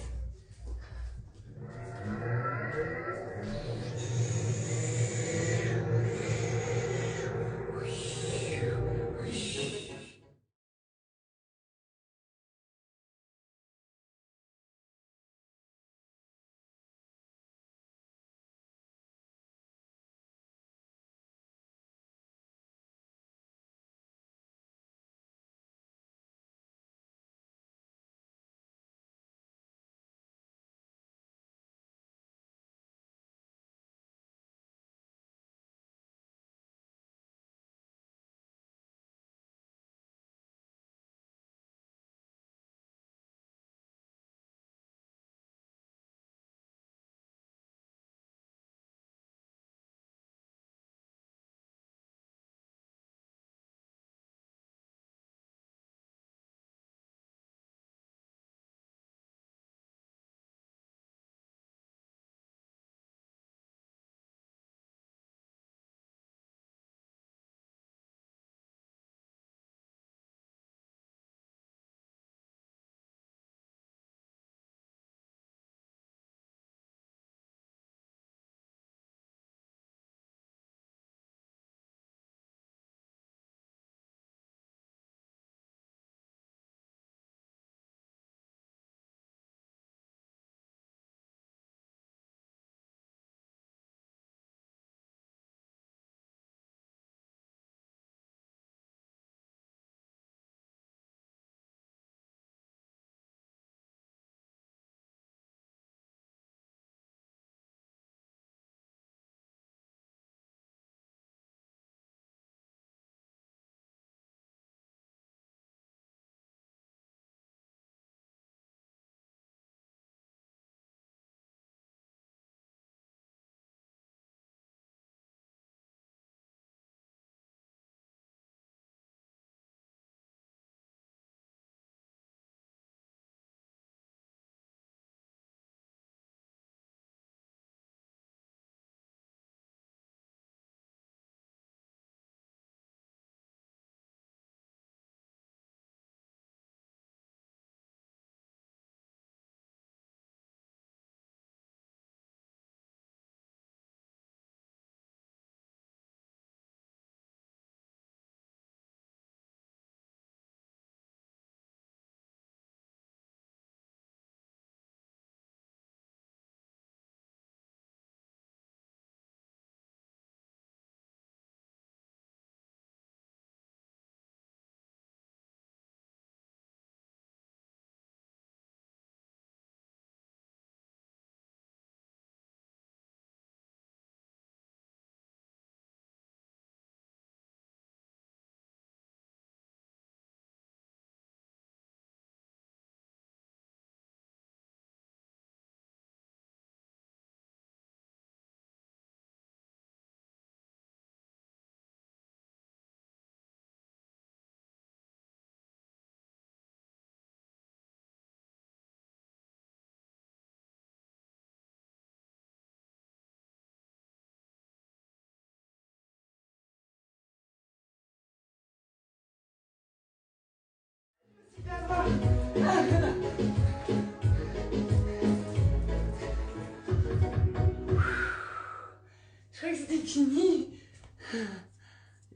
A: Je crois que c'était fini.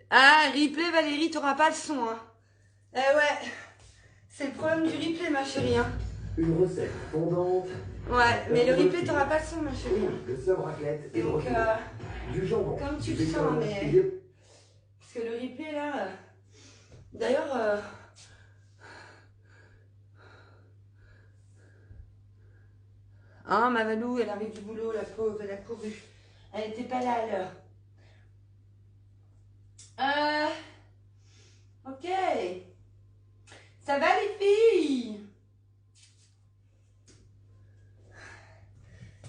A: Ah, replay, Valérie, t'auras pas le son, hein. Eh ouais, c'est le problème du replay, ma chérie, hein.
B: Une recette fondante.
A: Ouais, mais le replay, t'auras pas le son, ma chérie. Hein.
B: Le seum raclette et le
A: Donc,
B: retour. Du jambon.
A: comme tu
B: du
A: le sens,
B: bacon,
A: mais...
B: et
A: Parce que le replay, là... D'ailleurs... Hein, ma Valou, elle arrive du boulot, la pauvre, elle a couru. Elle était pas là à l'heure. Ok. Ça va les filles?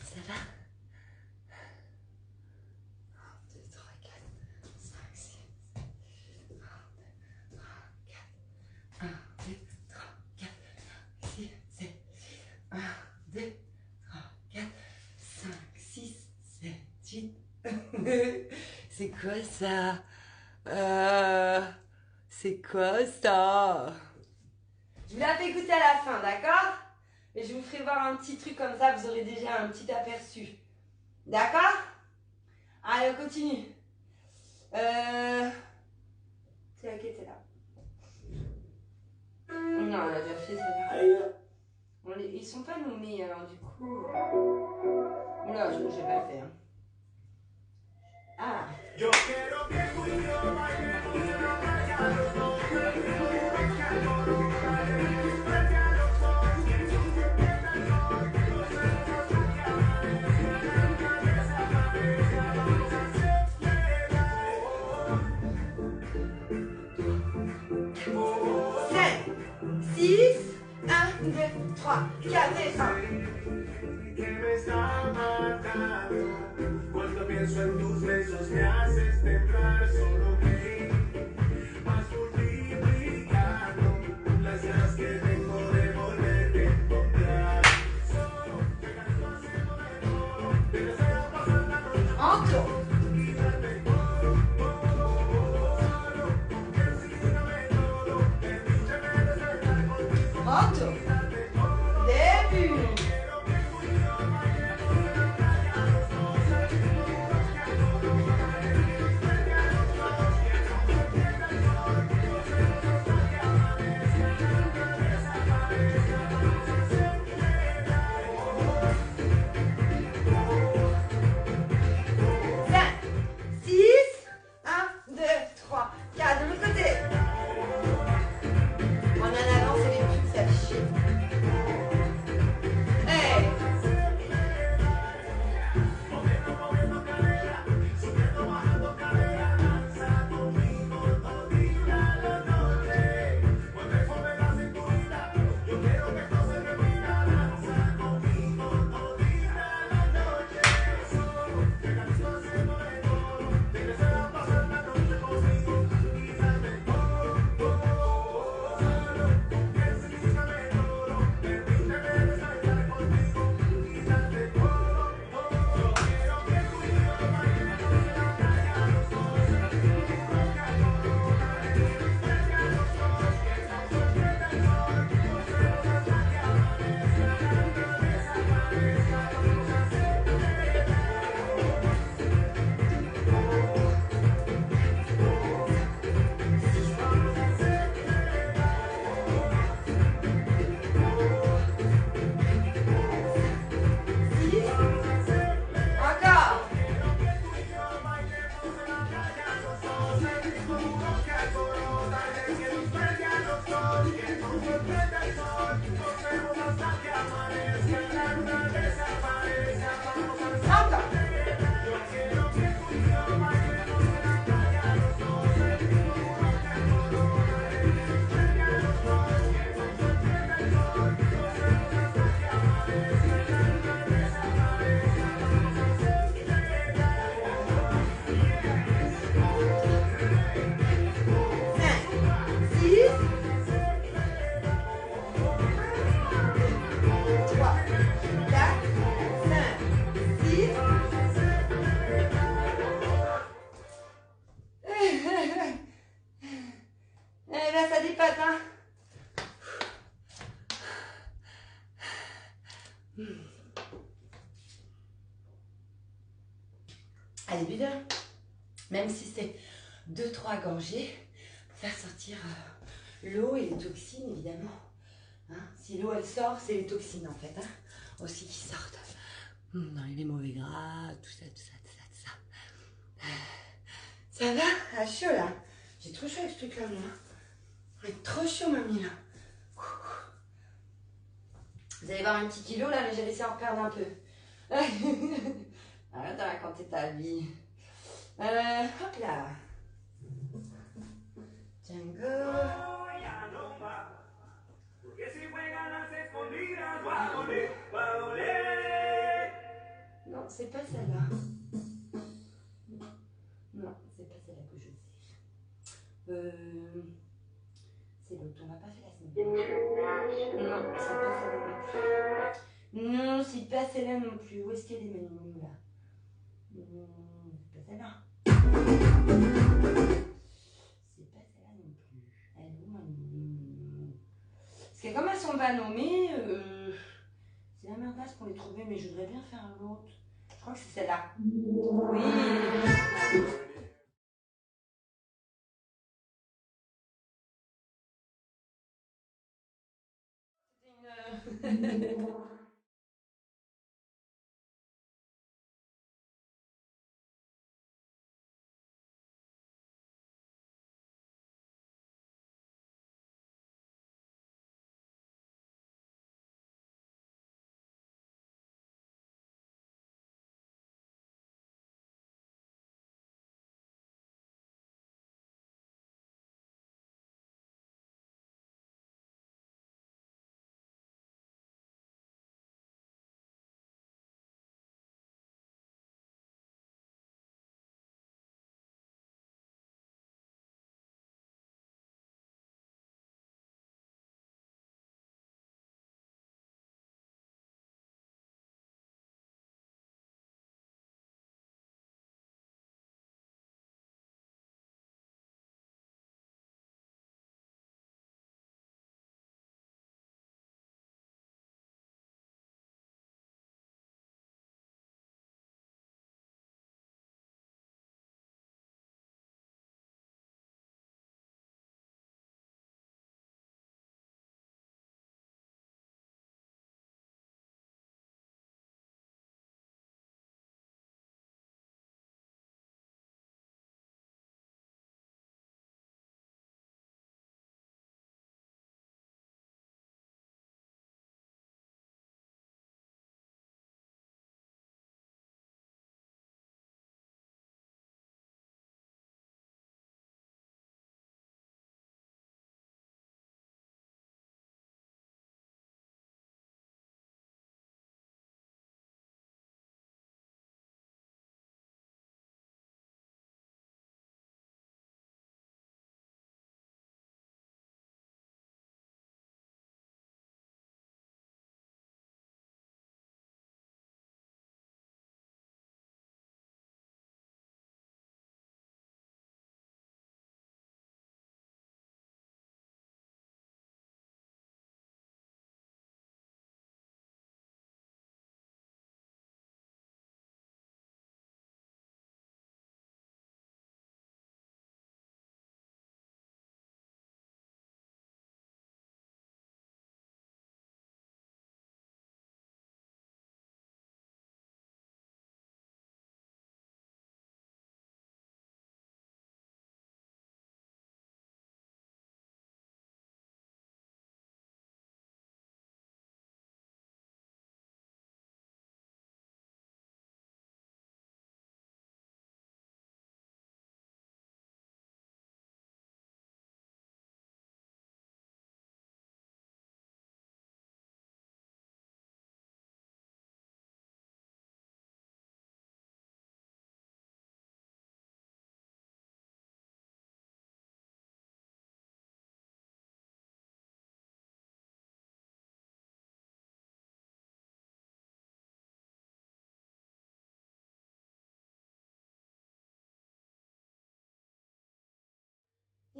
A: Ça va? 1, 2, 3, 4, 5, 6, 1, 2, 3, 4, 6, 7, 1, 2, 3, 4, 5, 6, 7, 8. C'est quoi ça? C'est quoi ça? Je vous la fais écouter à la fin, d'accord? Et je vous ferai voir un petit truc comme ça, vous aurez déjà un petit aperçu. D'accord? Allez, on continue. C'est laquelle, c'est là? Non, elle a déjà fait ça. Ils sont pas nommés, alors du coup... Oula, je j'ai pas fait. Hein. Ah.
C: Cuando pienso en tus besos me haces temblar, solo que vas multiplicando las ganas que tengo de volverte a encontrar. Solo te gasto haciendo de todo, te deseo pasar la noche y darte todo, solo decídame todo, permíteme despertar contigo y darte todo.
A: Début. Allez, 8 heures. Même si c'est 2-3 gorgées pour faire sortir l'eau et les toxines, évidemment. Hein, si l'eau, elle sort, c'est les toxines, en fait, hein, aussi qui sortent. Dans les mauvais gras, tout ça, tout ça, tout ça, tout ça. Ça va? Ah, chaud, là. J'ai trop chaud avec ce truc-là, moi. J'ai trop chaud, mamie, là. Vous allez voir un petit kilo, là, mais j'ai réussi à en perdre un peu. Arrête de raconter ta vie. Hop là. Django. Non, c'est pas celle-là. Non, c'est pas celle-là que je sais. C'est l'autre, on va pas faire la semaine. Non, c'est pas celle-là non plus. Non, c'est pas celle-là non plus. Où est-ce qu'il y a des menus là? C'est pas celle-là. C'est pas celle-là non plus. Elle est où Manu? Parce que comme elles sont pas nommées, c'est la merdasse pour les trouver, mais je voudrais bien faire un autre. Je crois que c'est celle-là. Oui. C'était une...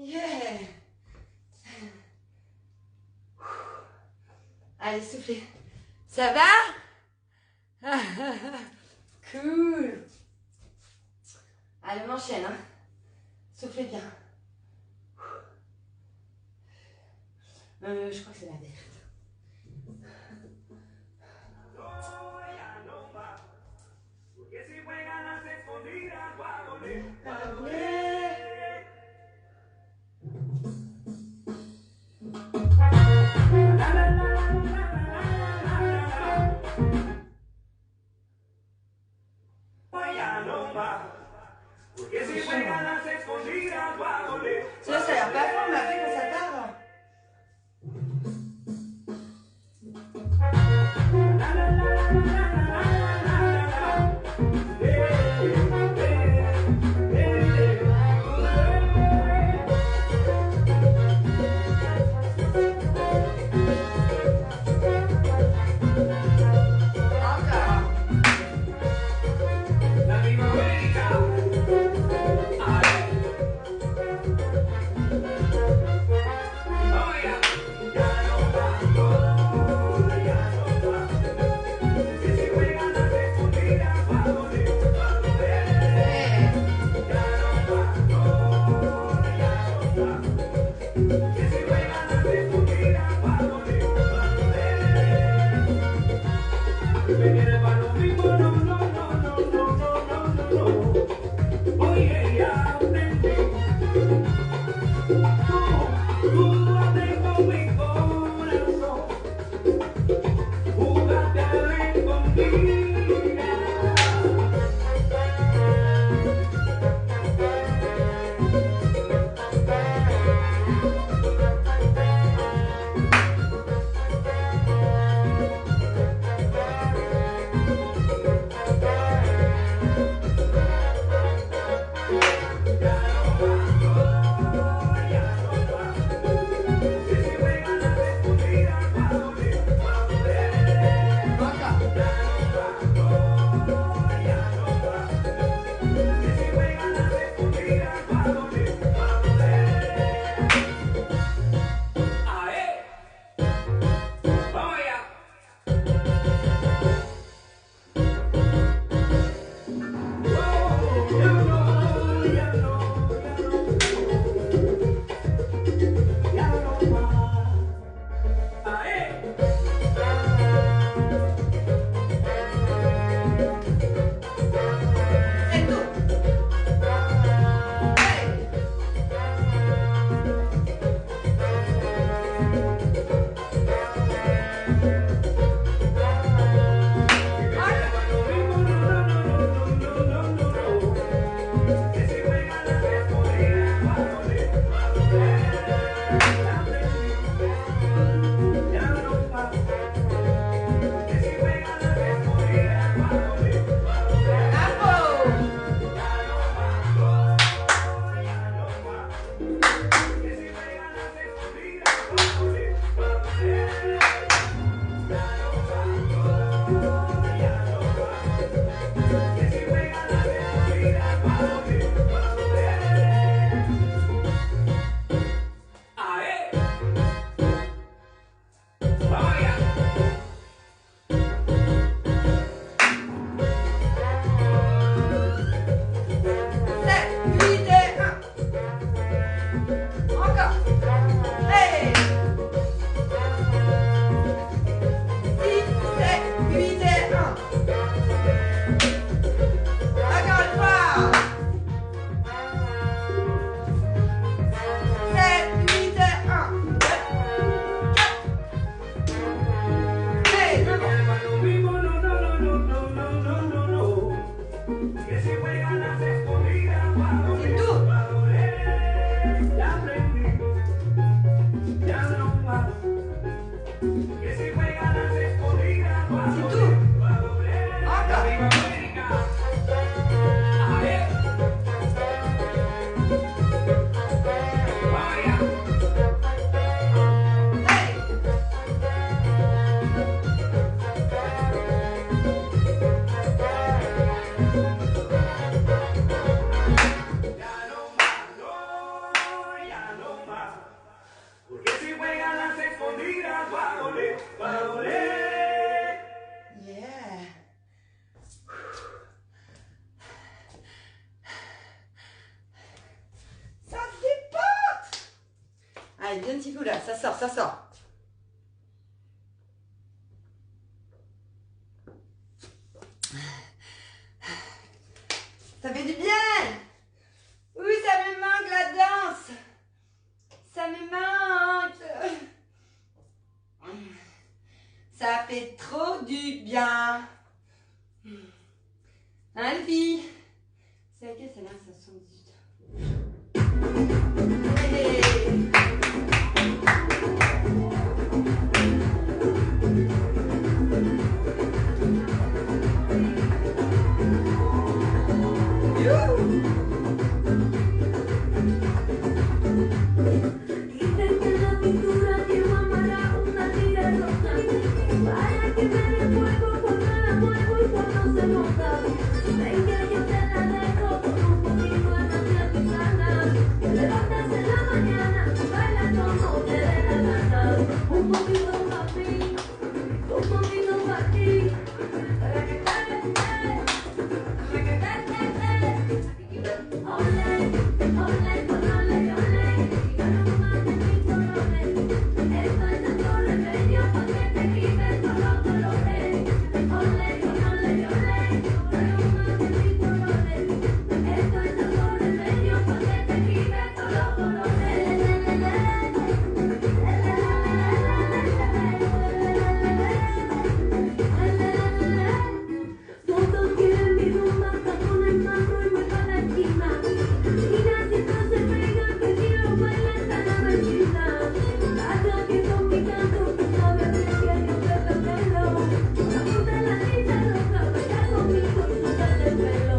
A: Yeah. Allez, soufflez. Ça va? Cool. Allez, on enchaîne. Hein. Soufflez bien. Je crois que c'est la tête. Là, ça a l'air pas fort, mais après, quand ça part. un petit coup là, ça sort, ça sort. Ça fait du bien. Oui, ça me manque la danse. Ça me manque. Ça fait trop du bien. Hein, les filles? C'est laquelle celle-là? 78. Hey.
D: Dicen que la pintura lleva amarrada una tira roja para que me dé fuego cuando la muevo y cuando se nota. Ven que yo te la dejo con un poquito de magia pisana. Te levantas en la mañana, baila como te dé la gana. Un poquito para mí, un poquito para ti. Para que ole, ole, con ole, ole. Aroma de mis colores. Esto es tanto remedio pa' que te quites todos los dolores. Ole, con ole, ole. Aroma de mis colores. Esto es tanto remedio pa' que te quites todos los dolores. Todos quieren mi rumba, con el mambo y vuelvo a la esquina. Y nadie se pega que si lo baila está la vecina. Hasta que con mi canto tú sabes bien que yo te pelo. La puta la lisa roja, baila conmigo y suéltate el pelo.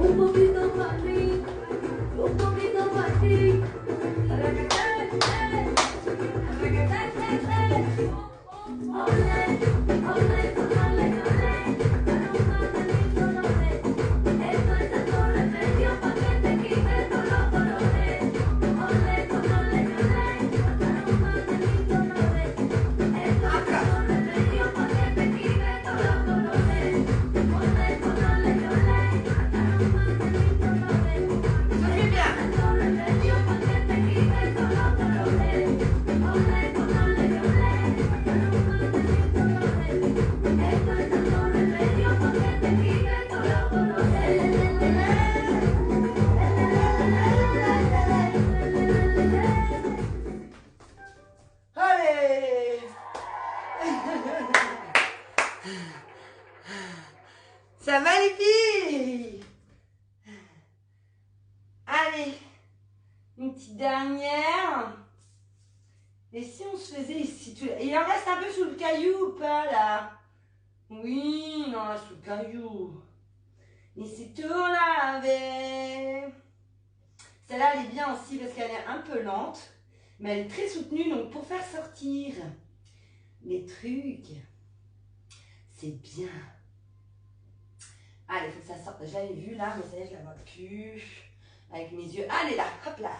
D: Un poquito para mí, un poquito para ti. Para que ole, ole, con ole, ole. Aroma de mis colores. Esto es tanto remedio pa' que te quites todos los dolores. Ole, con ole, ole. Aroma de mis colores. Esto es tanto remedio pa' que te quites todos los dolores. Ole, con ole, ole. Aroma de mis colores.
A: Ça fait bien.
D: Tanto remedio pa' que te quites todos los dolores. Ole, con ole, ole. Aroma de mis colores. Esto es tanto remedio pa' que te quites todos los dolores.
A: Allez. Ça va les filles? Allez, une petite dernière. Et si on se faisait ici tout... Il en reste un peu sous le caillou ou pas là? Oui, non, là sous le caillou. Et c'est tout lavé. Celle-là, elle est bien aussi parce qu'elle est un peu lente, mais elle est très soutenue. Donc pour faire sortir les trucs, c'est bien. Allez, il faut que ça sorte. Je l'avais vu là, mais ça y est, je la vois plus. Avec mes yeux. Allez là, hop là.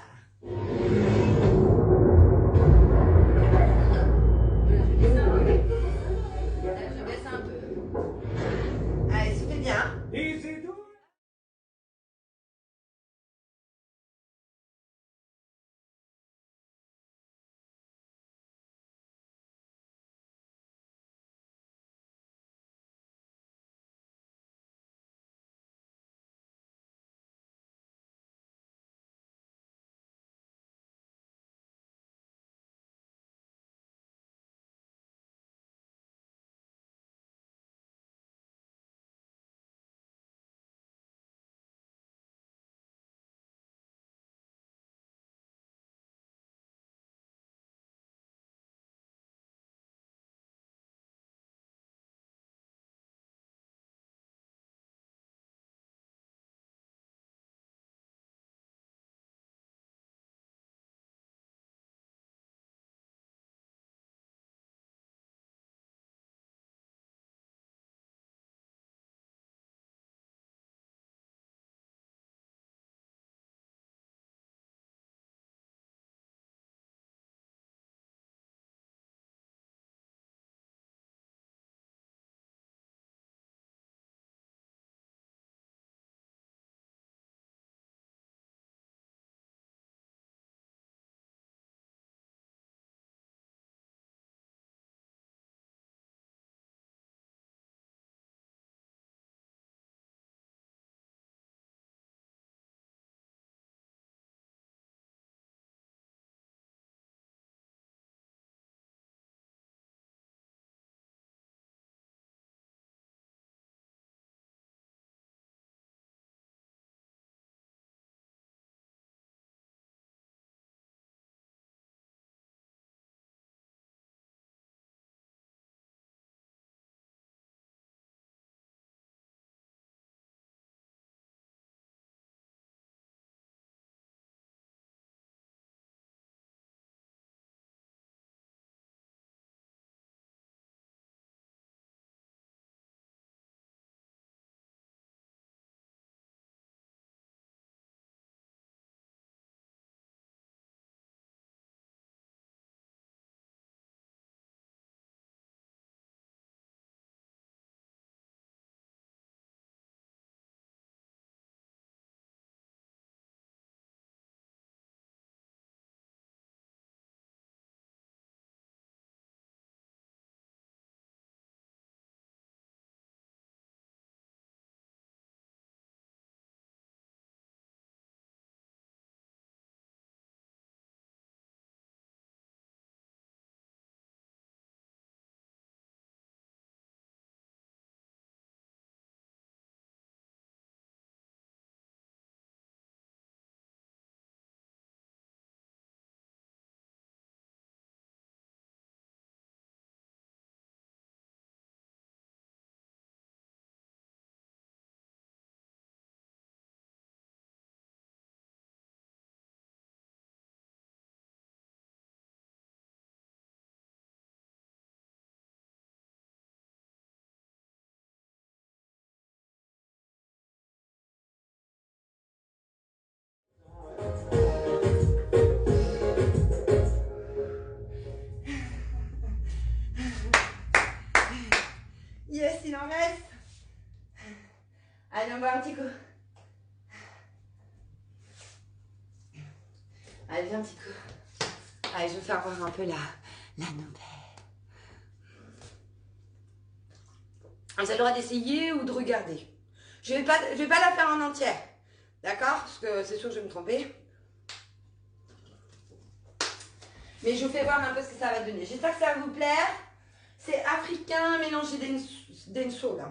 A: Allez, on boit un petit coup. Allez, viens un petit coup. Allez, je vais faire voir un peu la nouvelle. Vous avez le droit d'essayer ou de regarder. Je vais pas la faire en entière. D'accord? Parce que c'est sûr que je vais me tromper. Mais je vous fais voir un peu ce que ça va donner. J'espère que ça va vous plaire. C'est africain mélangé d'enso là.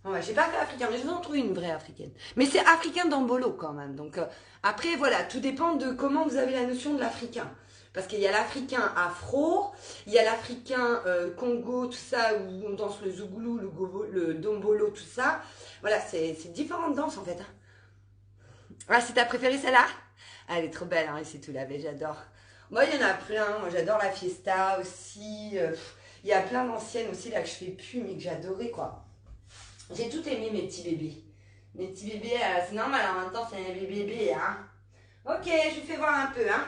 A: Bon, ouais, j'ai pas fait africain, mais je vais en trouver une vraie africaine. Mais c'est africain d'Ambolo quand même. Donc après, voilà, tout dépend de comment vous avez la notion de l'africain. Parce qu'il y a l'africain afro, il y a l'africain Congo, tout ça, où on danse le zougoulou, le dombolo, tout ça. Voilà, c'est différentes danses en fait. Hein. Ah, c'est ta préférée celle-là? Ah, elle est trop belle, hein, et c'est tout la j'adore. Moi, il y en a plein. Moi, j'adore la fiesta aussi. Il y a plein d'anciennes aussi là que je fais plus, mais que j'adorais quoi. J'ai tout aimé mes petits bébés. Mes petits bébés, c'est normal, en même temps, c'est un bébé, hein. Ok, je vous fais voir un peu, hein.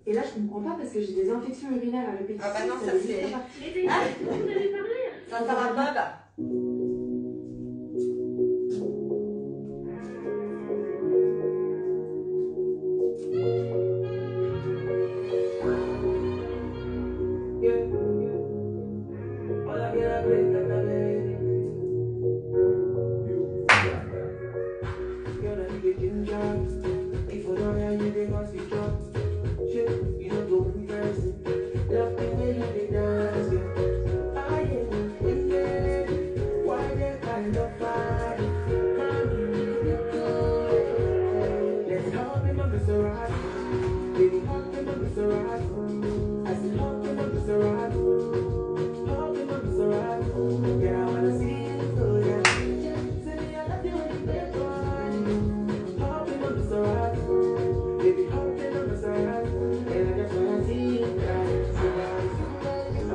E: Et là, je comprends pas parce que j'ai des infections urinaires à répétition.
A: Ah bah non, ça c'est...
D: Ah, vous avez parlé.
A: Ça va pas, bah.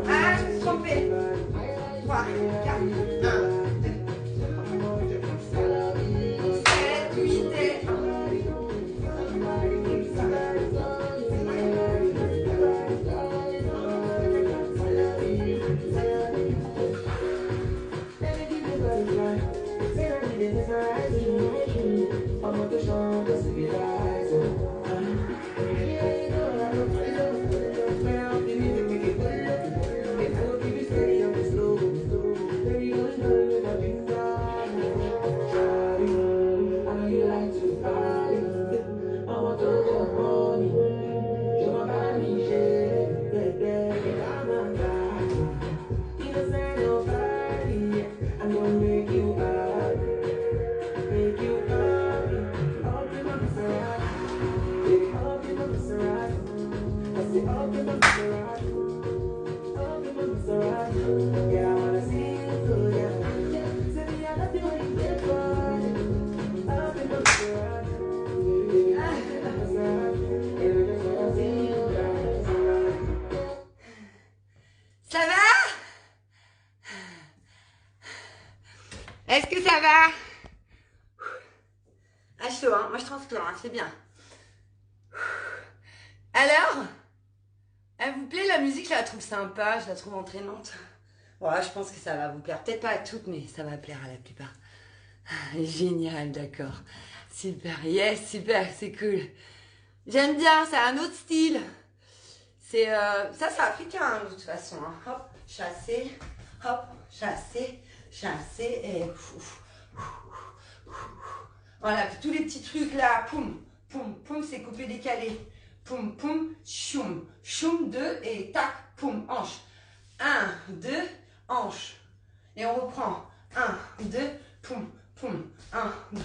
A: Ah, je me suis trompée. 3, 4, 1, 2, 7, 8 et 1. Ça va? Est-ce que ça va? Ah, chaud, hein? Moi je transpire, hein? C'est bien. Alors? Elle vous plaît la musique? Je la trouve sympa, je la trouve entraînante. Voilà, je pense que ça va vous plaire. Peut-être pas à toutes, mais ça va plaire à la plupart. Génial, d'accord. Super, yes, super, c'est cool. J'aime bien, c'est un autre style. C'est ça, c'est africain de toute façon. Hein. Hop, chasser, et voilà, tous les petits trucs là, poum, poum, poum, c'est coupé décalé. Poum, poum, choum, choum, 2 et tac, poum, hanche. 1, 2, hanche. Et on reprend. 1, 2, poum, poum. 1, 2,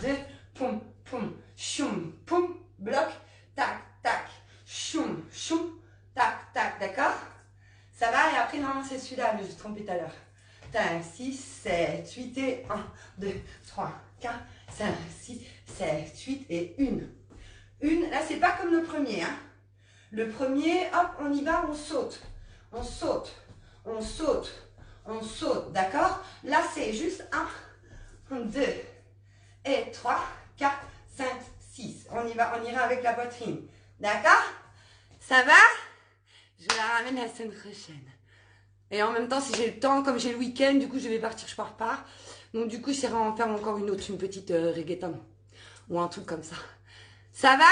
A: poum, poum. Choum, poum, bloc, tac, tac. Choum, choum, tac, tac, d'accord? Ça va? Et après, normalement, c'est celui-là, mais je me suis trompée tout à l'heure. 5, 6, 7, 8 et 1, 2, 3, 4, 5, 6, 7, 8 et 1. Une, là, c'est pas comme le premier, hein. Le premier, hop, on y va, on saute. On saute, on saute, on saute, d'accord? Là, c'est juste 1, 2 et 3, 4, 5, 6. On y va, on ira avec la poitrine. D'accord? Ça va? Je vous la ramène la semaine prochaine. Et en même temps, si j'ai le temps, comme j'ai le week-end, du coup, je vais partir, je pars pas. Donc, du coup, j'essaierai en faire encore une autre, une petite reggaeton. Ou un truc comme ça. Ça va?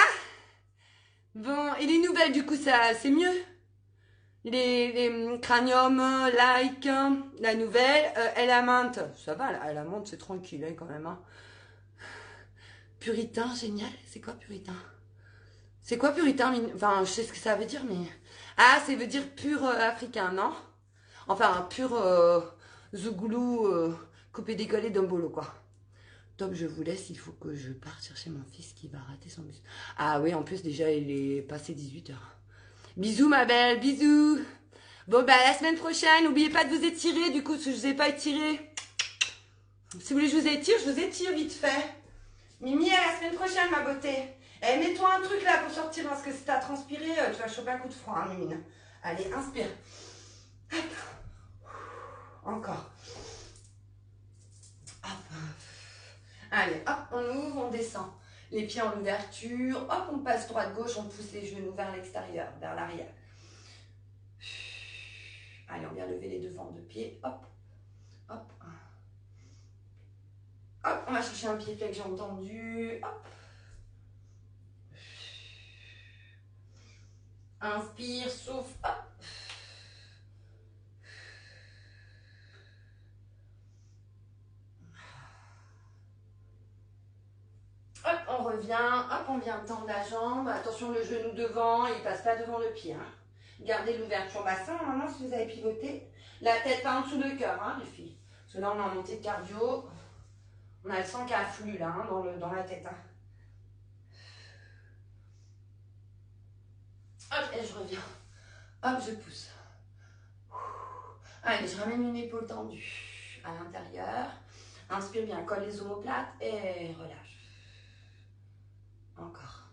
A: Bon, et les nouvelles, du coup, ça, c'est mieux? Les cranium, like, la nouvelle, Element. Ça va, Element, c'est tranquille, hein, quand même. Hein. Puritain, génial. C'est quoi puritain? C'est quoi puritain? Enfin, je sais ce que ça veut dire, mais... Ah, ça veut dire pur africain, non? Enfin, pur Zougoulou, coupé décollé d'Ombolo, quoi. Top, je vous laisse, il faut que je parte chercher mon fils qui va rater son bus. Ah oui, en plus, déjà, il est passé 18h. Bisous, ma belle, bisous. Bon, bah, la semaine prochaine, n'oubliez pas de vous étirer, du coup, parce que je vous ai pas étiré. Si vous voulez que je vous étire, je vous étire vite fait. Mimi, à la semaine prochaine, ma beauté. Eh, mets-toi un truc là pour sortir, parce que si t'as transpiré, tu vas choper un coup de froid, hein, Mimine. Allez, inspire. Hop. Encore. Hop. Allez, hop, on ouvre, on descend. Les pieds en ouverture. Hop, on passe droite-gauche, on pousse les genoux vers l'extérieur, vers l'arrière. Allez, on vient lever les devants de pied. Hop, hop. Hop, on va chercher un pied avec jambe tendue. Hop. Inspire, souffle, hop. Hop, on revient, hop, on vient tendre la jambe. Attention, le genou devant, il passe pas devant le pied. Hein. Gardez l'ouverture bassin, normalement, si vous avez pivoté. La tête pas en dessous du cœur, hein, les filles. Parce que là, on est en montée de cardio. On a le sang qui afflue, là, hein, dans la tête. Hein. Hop, et je reviens. Hop, je pousse. Allez, je ramène une épaule tendue à l'intérieur. Inspire bien, colle les omoplates et relâche. Encore.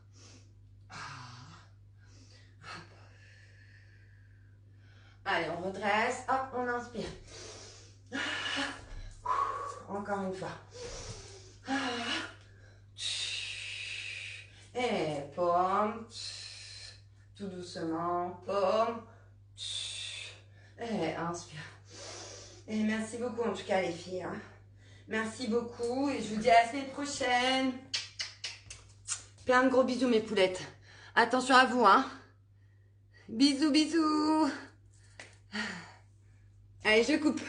A: Allez, on redresse. Hop, on inspire. Encore une fois. Et paume. Tout doucement. Paume. Et inspire. Et merci beaucoup en tout cas les filles. Hein. Merci beaucoup et je vous dis à la semaine prochaine. Plein de gros bisous mes poulettes. Attention à vous, hein. Bisous, bisous. Allez, je coupe.